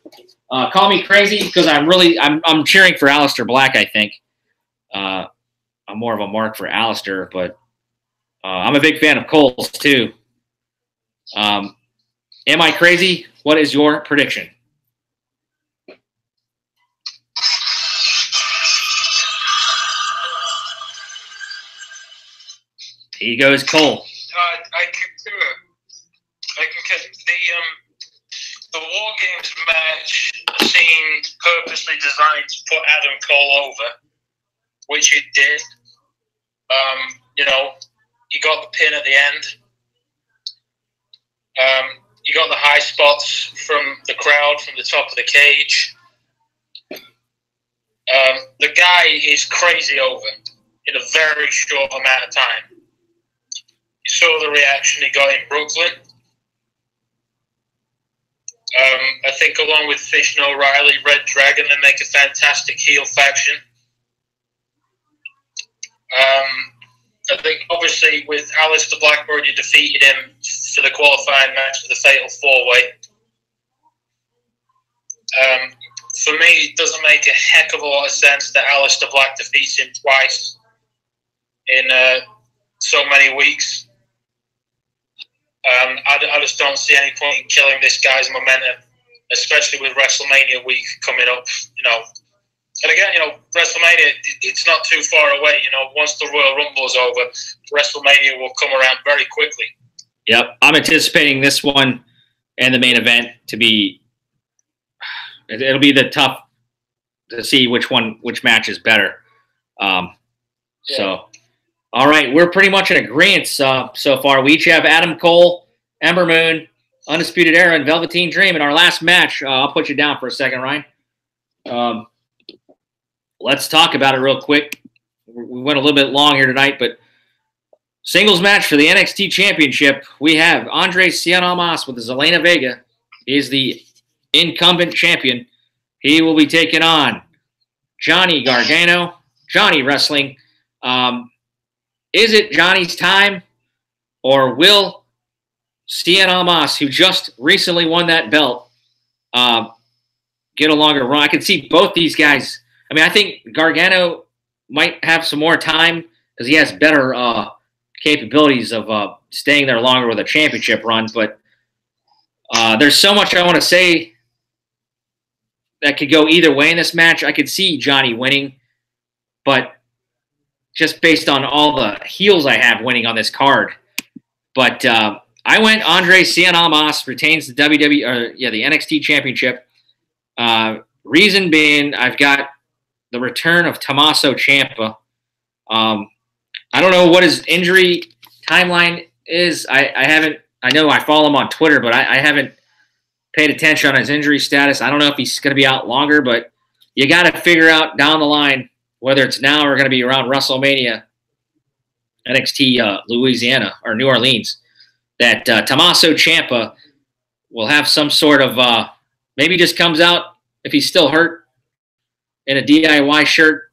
Speaker 2: Call me crazy because I'm cheering for Aleister Black, I think. I'm more of a mark for Aleister, but I'm a big fan of Cole's too. Am I crazy? What is your prediction? Here goes Cole.
Speaker 3: I concur. The War Games match seemed purposely designed to put Adam Cole over, which it did. You know, you got the pin at the end. You got the high spots from the crowd, from the top of the cage. The guy is crazy over in a very short amount of time. You saw the reaction he got in Brooklyn. I think along with Fish and O'Reilly, Red Dragon, they make a fantastic heel faction. I think obviously with Aleister Black already defeated him for the qualifying match for the Fatal 4-Way. For me, it doesn't make a heck of a lot of sense that Aleister Black defeats him twice in so many weeks. I just don't see any point in killing this guy's momentum, especially with WrestleMania week coming up. You know, and again, you know, WrestleMania, it's not too far away. You know, once the Royal Rumble is over, WrestleMania will come around very quickly.
Speaker 2: Yep, I'm anticipating this one and the main event to be. It'll be the tough to see which match is better. So. All right, we're pretty much in agreement so far. We each have Adam Cole, Ember Moon, Undisputed Era, and Velveteen Dream in our last match. I'll put you down for a second, Ryan. Let's talk about it real quick. We went a little bit long here tonight, but singles match for the NXT Championship. We have Andres Cien Almas with Zelina Vega. He is the incumbent champion. He will be taking on Johnny Gargano. Johnny Wrestling. Is it Johnny's time, or will Cien Almas, who just recently won that belt, get a longer run? I can see both these guys. I mean, I think Gargano might have some more time because he has better capabilities of staying there longer with a championship run. But there's so much I want to say that could go either way in this match. I could see Johnny winning, but just based on all the heels I have winning on this card. But I went Andre Cien Almas retains the the NXT Championship. Reason being, I've got the return of Tommaso Ciampa. I don't know what his injury timeline is. I know I follow him on Twitter, but I haven't paid attention on his injury status. I don't know if he's going to be out longer, but you got to figure out down the line, whether it's now or going to be around WrestleMania, NXT Louisiana or New Orleans, that Tommaso Ciampa will have some sort of maybe just comes out, if he's still hurt, in a DIY shirt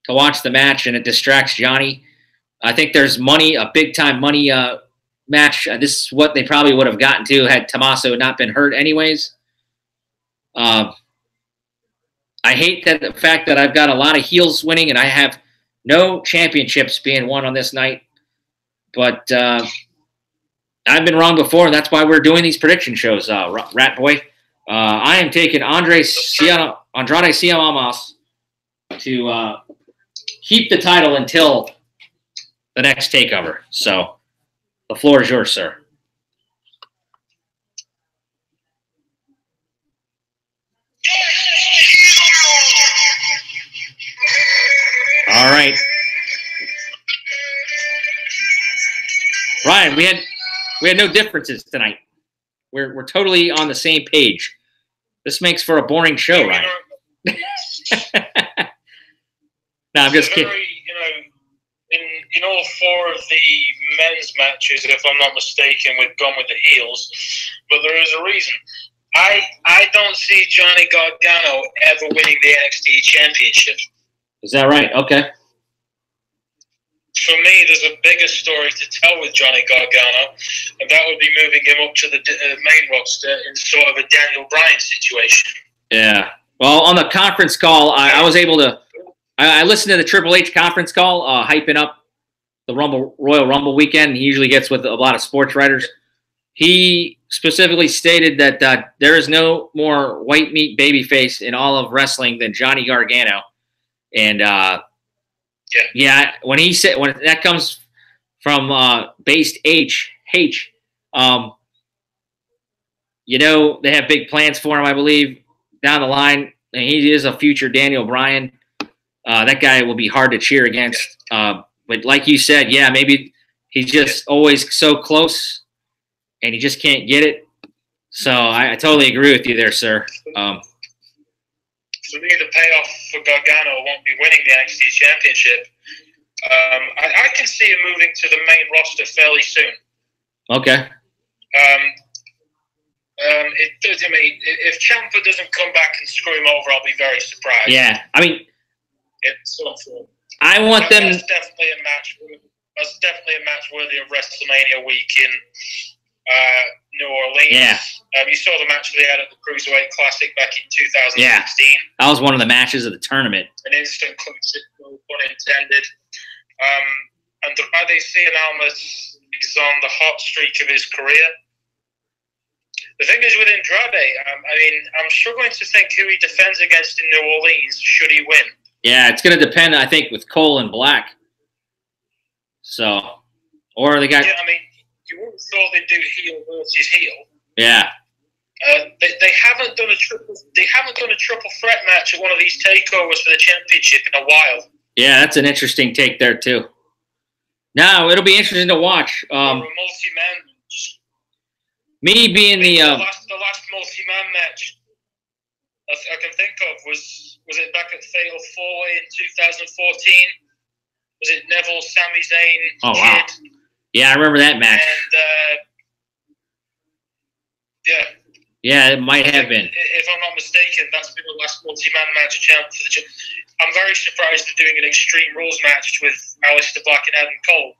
Speaker 2: to watch the match, and it distracts Johnny. I think there's money, a big-time money match. This is what they probably would have gotten to had Tommaso not been hurt anyways. I hate the fact that I've got a lot of heels winning and I have no championships being won on this night. But I I've been wrong before, and that's why we're doing these prediction shows, Rat Boy. I am taking Andrade Cien to keep the title until the next TakeOver. So the floor is yours, sir. All right. Ryan, we had no differences tonight. We're totally on the same page. This makes for a boring show, Ryan. No, I'm just kidding.
Speaker 3: In all four of the men's matches, if I'm not mistaken, we've gone with the heels, but there is a reason. I don't see Johnny Gargano ever winning the NXT Championship.
Speaker 2: Is that right? Okay.
Speaker 3: For me, there's a bigger story to tell with Johnny Gargano, and that would be moving him up to the main roster in sort of a Daniel Bryan situation.
Speaker 2: Yeah. Well, on the conference call, I was able to. I listened to the Triple H conference call, hyping up the Royal Rumble weekend. He usually gets with a lot of sports writers. He specifically stated that there is no more white meat babyface in all of wrestling than Johnny Gargano, and yeah, when that comes from based H, they have big plans for him, I believe, down the line, and he is a future Daniel Bryan. That guy will be hard to cheer against. But like you said, yeah, maybe he's just always so close, and he just can't get it. So I totally agree with you there, sir.
Speaker 3: For me, the payoff for Gargano won't be winning the NXT Championship. I can see him moving to the main roster fairly soon.
Speaker 2: Okay.
Speaker 3: If Ciampa doesn't come back and screw him over, I'll be very surprised.
Speaker 2: Yeah, I mean,
Speaker 3: I
Speaker 2: want them.
Speaker 3: That's definitely a match. That's definitely a match worthy of WrestleMania week in New Orleans.
Speaker 2: Yeah.
Speaker 3: You saw the match they had at the Cruiserweight Classic back in 2016.
Speaker 2: Yeah, that was one of the matches of the tournament.
Speaker 3: An instant classic, no pun intended. Andrade Cien is on the hot streak of his career. The thing is with Andrade, I'm struggling to think who he defends against in New Orleans should he win.
Speaker 2: Yeah, it's going to depend, I think, with Cole and Black. So, or they got.
Speaker 3: Yeah, you wouldn't have thought they'd do heel versus heel.
Speaker 2: Yeah.
Speaker 3: They haven't done a triple threat match at one of these takeovers for the championship in a while.
Speaker 2: Yeah, that's an interesting take there too. Now it'll be interesting to watch.
Speaker 3: A multi-man match.
Speaker 2: Me being the
Speaker 3: last multi-man match I can think of was it back at Fatal 4-Way in 2014? Was it Neville, Sami Zayn?
Speaker 2: Oh wow! Yeah, I remember that match.
Speaker 3: And
Speaker 2: yeah, it might have been.
Speaker 3: If I'm not mistaken, that's been the last multi-man match champ for the. I'm very surprised they're doing an Extreme Rules match with Aleister Black and Adam Cole.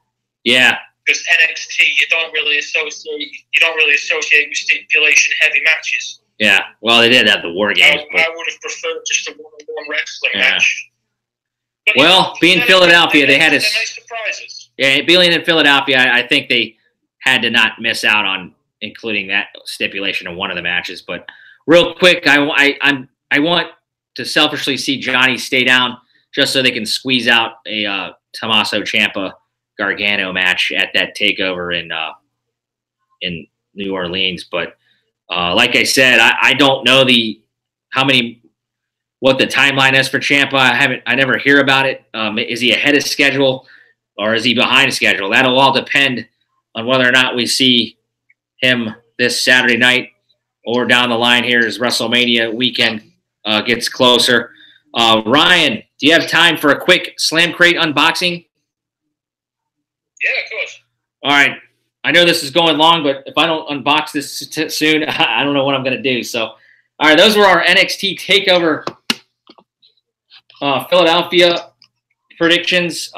Speaker 2: Yeah.
Speaker 3: Because NXT, you don't really associate with stipulation-heavy matches.
Speaker 2: Yeah, well, they did have the War Games.
Speaker 3: I would have preferred just a one-on-one wrestling match. But
Speaker 2: well, being Philadelphia, they had
Speaker 3: nice surprises.
Speaker 2: Yeah, being in Philadelphia, I think they had to not miss out on including that stipulation in one of the matches. But real quick, I want to selfishly see Johnny stay down just so they can squeeze out a Tommaso Ciampa Gargano match at that takeover in New Orleans. But like I said, I don't know what the timeline is for Ciampa. I never hear about it. Is he ahead of schedule or is he behind schedule? That'll all depend on whether or not we see him this Saturday night or down the line here as WrestleMania weekend gets closer. Ryan, do you have time for a quick Slam Crate unboxing?
Speaker 3: Yeah, of course.
Speaker 2: All right. I know this is going long, but if I don't unbox this soon, I don't know what I'm going to do. So, all right, those were our NXT TakeOver Philadelphia predictions.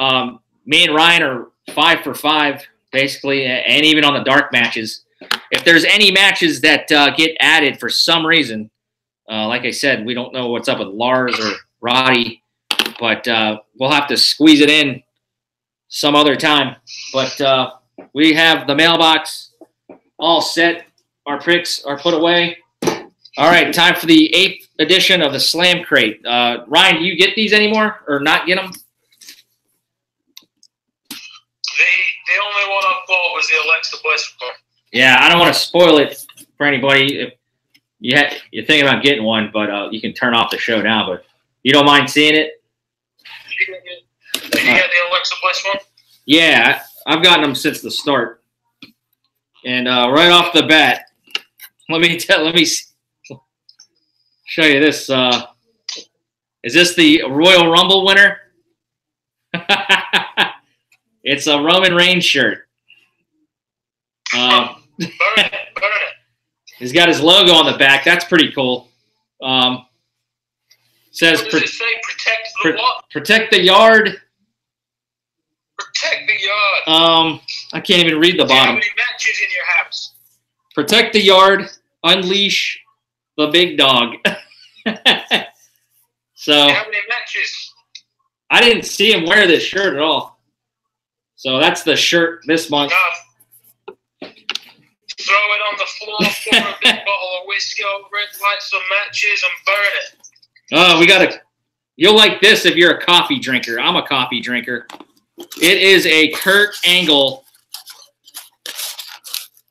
Speaker 2: Me and Ryan are 5 for 5, basically, and even on the dark matches. If there's any matches that get added for some reason, like I said, we don't know what's up with Lars or Roddy, but we'll have to squeeze it in some other time. But we have the mailbox all set. Our picks are put away. All right, time for the 8th edition of the Slam Crate. Ryan, do you get these anymore or not get them?
Speaker 3: The only one I bought was the Alexa Bliss one.
Speaker 2: Yeah, I don't want to spoil it for anybody if you're thinking about getting one, but you can turn off the show now. But you don't mind seeing it?
Speaker 3: Did you get the Alexa Bliss one?
Speaker 2: Yeah, I've gotten them since the start. And right off the bat, let me show you this. Is this the Royal Rumble winner? It's a Roman Reigns shirt.
Speaker 3: Burn it.
Speaker 2: He's got his logo on the back. That's pretty cool. Says,
Speaker 3: what does it say? Protect the what?
Speaker 2: Protect the yard.
Speaker 3: Protect the yard.
Speaker 2: I can't even read the
Speaker 3: Do you have
Speaker 2: bottom.
Speaker 3: any matches in your house?
Speaker 2: Protect the yard. Unleash the big dog. So
Speaker 3: Do you have any matches?
Speaker 2: I didn't see him wear this shirt at all. So that's the shirt this month.
Speaker 3: No. Throw it on the floor, pour a big bottle of whiskey over it, light some matches, and burn it.
Speaker 2: You'll like this if you're a coffee drinker. I'm a coffee drinker. It is a Kurt Angle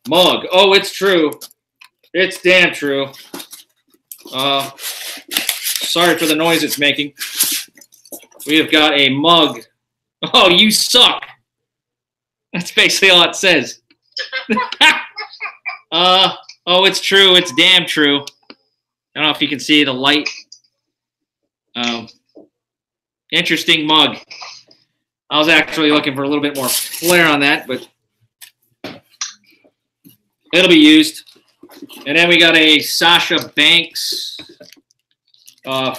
Speaker 2: mug. Oh, it's true. It's damn true. Sorry for the noise it's making. We have got a mug. Oh, you suck. That's basically all it says. Oh, it's true. It's damn true. I don't know if you can see the light. Interesting mug. I was actually looking for a little bit more flair on that, but it'll be used. And then we got a Sasha Banks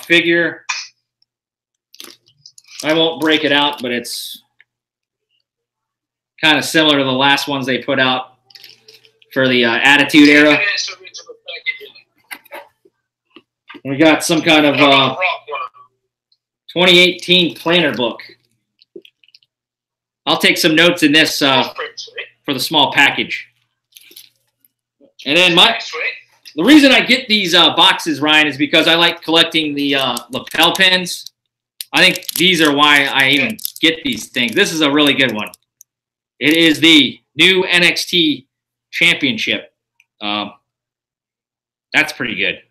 Speaker 2: figure. I won't break it out, but it's kind of similar to the last ones they put out for the Attitude Era. We got some kind of 2018 planner book. I'll take some notes in this for the small package. And then the reason I get these boxes, Ryan, is because I like collecting the lapel pins. I think these are why I even get these things. This is a really good one. It is the new NXT Championship. That's pretty good.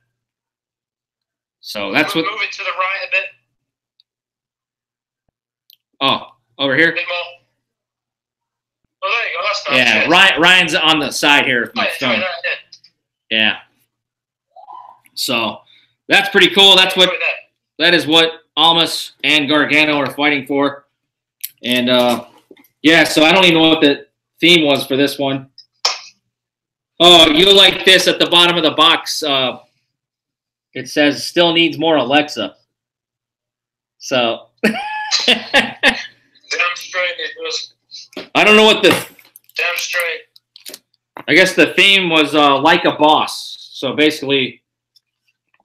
Speaker 2: So that's what.
Speaker 3: Move it to the right a bit.
Speaker 2: Oh, over here.
Speaker 3: A bit more. Oh, there you go. That's nice.
Speaker 2: Yeah, Ryan's on the side here of my phone. Yeah. So that's pretty cool. That is what Almas and Gargano are fighting for. And yeah, so I don't even know what the theme was for this one. Oh, you'll like this at the bottom of the box. It says still needs more Alexa. So
Speaker 3: Damn straight it was.
Speaker 2: I don't know what the
Speaker 3: Damn straight.
Speaker 2: I guess the theme was like a boss. So basically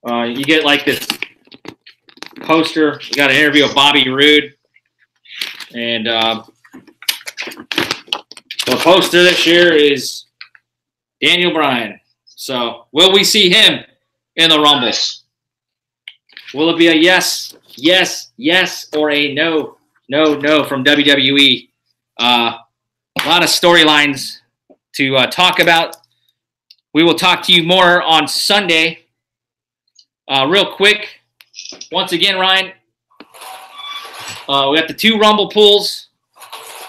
Speaker 2: you get like this poster. You got an interview with Bobby Roode. And the poster this year is Daniel Bryan. So will we see him in the Rumble? Will it be a yes, yes, yes, or a no, no, no from WWE? A lot of storylines to talk about. We will talk to you more on Sunday. Real quick, once again, Ryan, we got the 2 Rumble pools.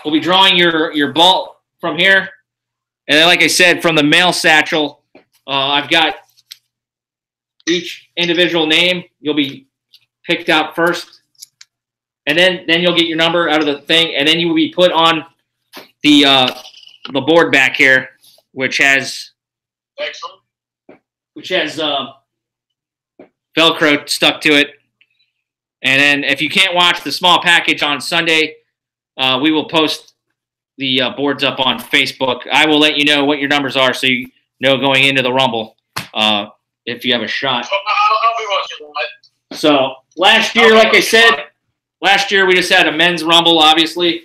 Speaker 2: We'll be drawing your ball from here. And then, like I said, from the mail satchel, I've got each individual name. You'll be picked out first. And then you'll get your number out of the thing. And then you will be put on the board back here, which has Velcro stuck to it. And then if you can't watch the small package on Sunday, we will post the boards up on Facebook. I will let you know what your numbers are so you know going into the Rumble if you have a shot.
Speaker 3: I'll be watching live.
Speaker 2: So last year, like I said, last year we just had a men's Rumble, obviously,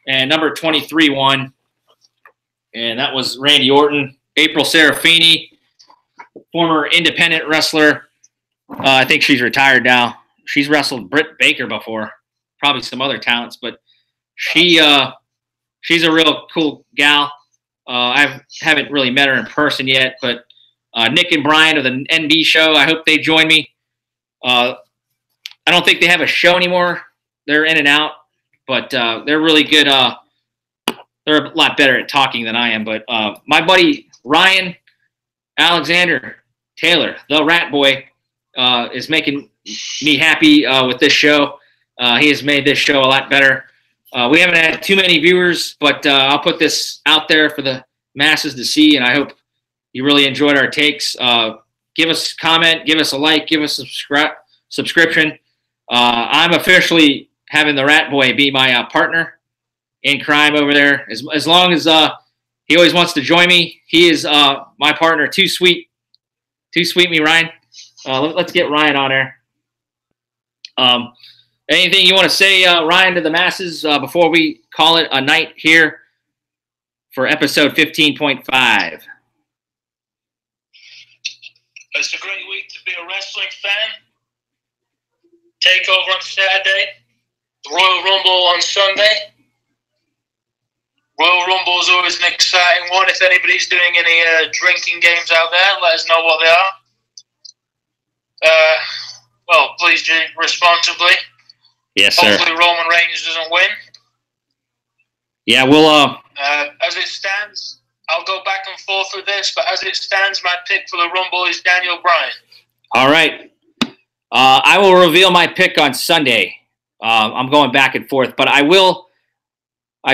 Speaker 2: and number 23 won. And that was Randy Orton. April Serafini, former independent wrestler. I think she's retired now. She's wrestled Britt Baker before, probably some other talents, but she's a real cool gal. I haven't really met her in person yet, but Nick and Brian of the NB show, I hope they join me. I don't think they have a show anymore. They're in and out, but they're really good. They're a lot better at talking than I am. But my buddy Ryan Alexander Taylor, the Rat Boy, is making me happy with this show. He has made this show a lot better. We haven't had too many viewers, but I'll put this out there for the masses to see, and I hope you really enjoyed our takes. Give us a comment, give us a like, give us a subscription. I'm officially having the Rat Boy be my partner in crime over there. As long as he always wants to join me, he is my partner. Too sweet me, Ryan. Let's get Ryan on there. Anything you want to say, Ryan, to the masses before we call it a night here for episode 15.5?
Speaker 3: It's a great week to be a wrestling fan. TakeOver on Saturday. Royal Rumble on Sunday. Royal Rumble is always an exciting one. If anybody's doing any drinking games out there, let us know what they are. Well, please drink responsibly.
Speaker 2: Yes, sir.
Speaker 3: Hopefully Roman Reigns doesn't win.
Speaker 2: Yeah, we'll...
Speaker 3: as it stands, I'll go back and forth with this, but as it stands, my pick for the Rumble is Daniel Bryan.
Speaker 2: All right. I will reveal my pick on Sunday. I'm going back and forth, but I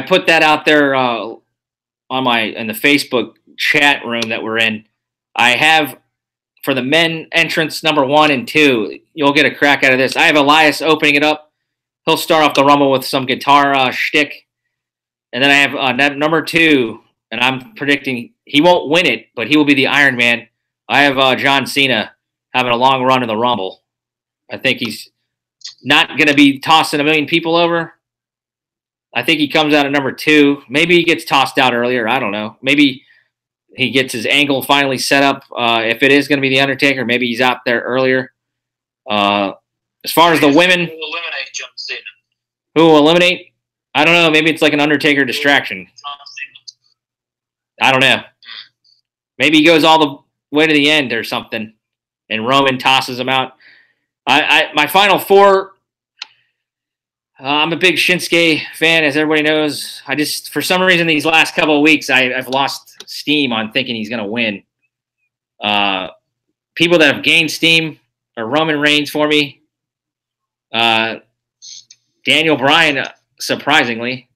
Speaker 2: put that out there in the Facebook chat room that we're in. I have, for the men entrance number 1 and 2, you'll get a crack out of this. I have Elias opening it up. He'll start off the Rumble with some guitar shtick. And then I have number 2, and I'm predicting he won't win it, but he will be the Iron Man. I have John Cena having a long run in the Rumble. I think he's not going to be tossing a million people over. I think he comes out at number 2. Maybe he gets tossed out earlier. I don't know. Maybe he gets his angle finally set up. If it is going to be The Undertaker, maybe he's out there earlier. As far as the women,
Speaker 3: Who will eliminate John Cena?
Speaker 2: who will eliminate? I don't know. Maybe it's like an Undertaker distraction. I don't know. Maybe he goes all the way to the end or something, and Roman tosses him out. My final 4. I'm a big Shinsuke fan, as everybody knows. I just, for some reason, these last couple of weeks, I've lost steam on thinking he's going to win. People that have gained steam are Roman Reigns for me. Daniel Bryan, surprisingly.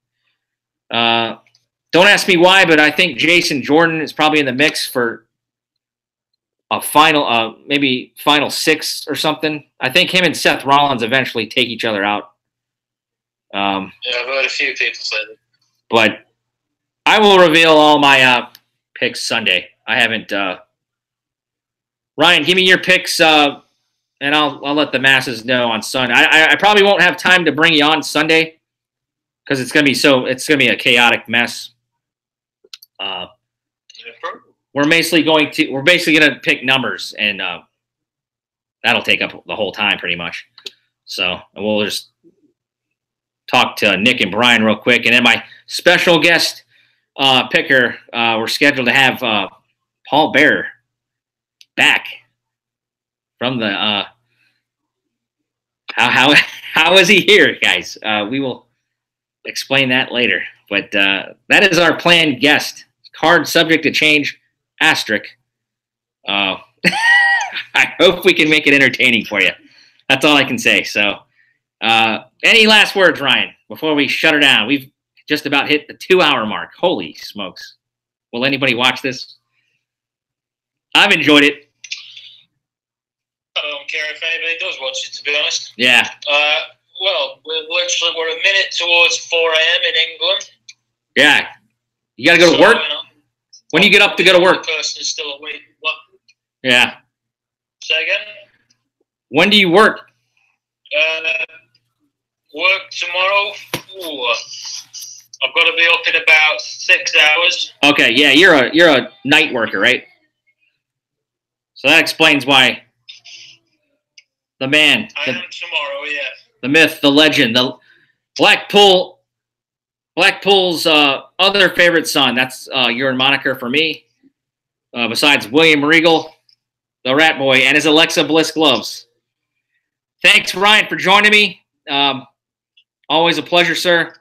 Speaker 2: Don't ask me why, but I think Jason Jordan is probably in the mix for a final, maybe final 6 or something. I think him and Seth Rollins eventually take each other out.
Speaker 3: Yeah, I've heard a few people say that.
Speaker 2: But I will reveal all my picks Sunday. I haven't. Ryan, give me your picks, and I'll let the masses know on Sunday. I probably won't have time to bring you on Sunday because it's gonna be a chaotic mess. We're basically gonna pick numbers, and that'll take up the whole time pretty much. So we'll just talk to Nick and Brian real quick, and then my special guest picker, we're scheduled to have Paul Bearer back from the how is he here, guys? We will explain that later, but that is our planned guest. Card subject to change, asterisk. I hope we can make it entertaining for you. That's all I can say. So any last words, Ryan, before we shut her down? We've just about hit the 2-hour mark. Holy smokes. Will anybody watch this? I've enjoyed it.
Speaker 3: I don't care if anybody does watch it, to be honest.
Speaker 2: Yeah.
Speaker 3: Well, we're a minute towards 4 a.m. in England.
Speaker 2: Yeah. You got to go to work? When do you get up to go to work?
Speaker 3: The person is still awake. What?
Speaker 2: Yeah.
Speaker 3: Say again?
Speaker 2: When do you work?
Speaker 3: Work tomorrow? Ooh. I've got to be up in about 6 hours.
Speaker 2: Okay, yeah, you're a night worker, right? So that explains why the man,
Speaker 3: I am tomorrow, yeah.
Speaker 2: the myth, the legend, the Blackpool's other favorite son. That's your moniker for me. Besides William Regal, the Rat Boy, and his Alexa Bliss gloves. Thanks, Ryan, for joining me. Always a pleasure, sir.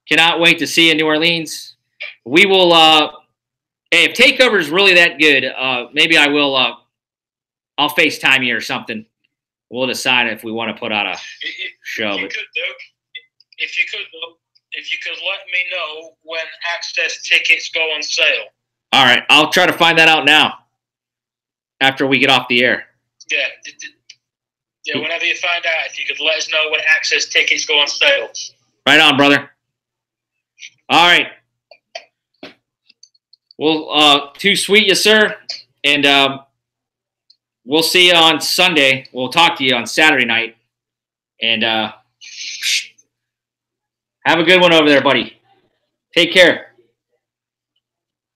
Speaker 2: Cannot wait to see you in New Orleans. We will. Hey, if TakeOver is really that good, maybe I will. I'll FaceTime you or something. We'll decide if we want to put out a show.
Speaker 3: If you could let me know when access tickets go on sale.
Speaker 2: All right, I'll try to find that out now. After we get off the air.
Speaker 3: Yeah, whenever you find out, if you could let us know when access tickets go on sale.
Speaker 2: Right on, brother. All right. Well, too sweet, yes, sir. And we'll see you on Sunday. We'll talk to you on Saturday night. And have a good one over there, buddy. Take care.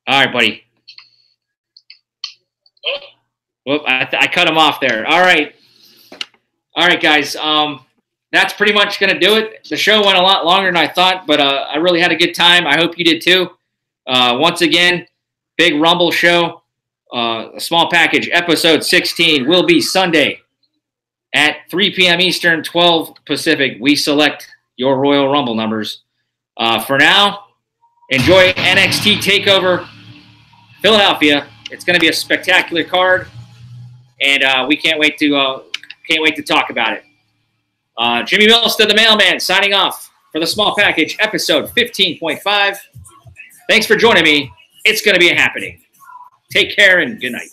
Speaker 2: All right, buddy. Whoop, I cut him off there. All right. All right, guys. That's pretty much going to do it. The show went a lot longer than I thought, but I really had a good time. I hope you did too. Once again, big Rumble show. A small package, episode 16, will be Sunday at 3 p.m. Eastern, 12 Pacific. We select your Royal Rumble numbers. For now, enjoy NXT TakeOver Philadelphia. It's going to be a spectacular card, and we can't wait to talk about it. Jimmy Milstead, the Mailman, signing off for the small package, episode 15.5. Thanks for joining me. It's going to be a happening. Take care and good night.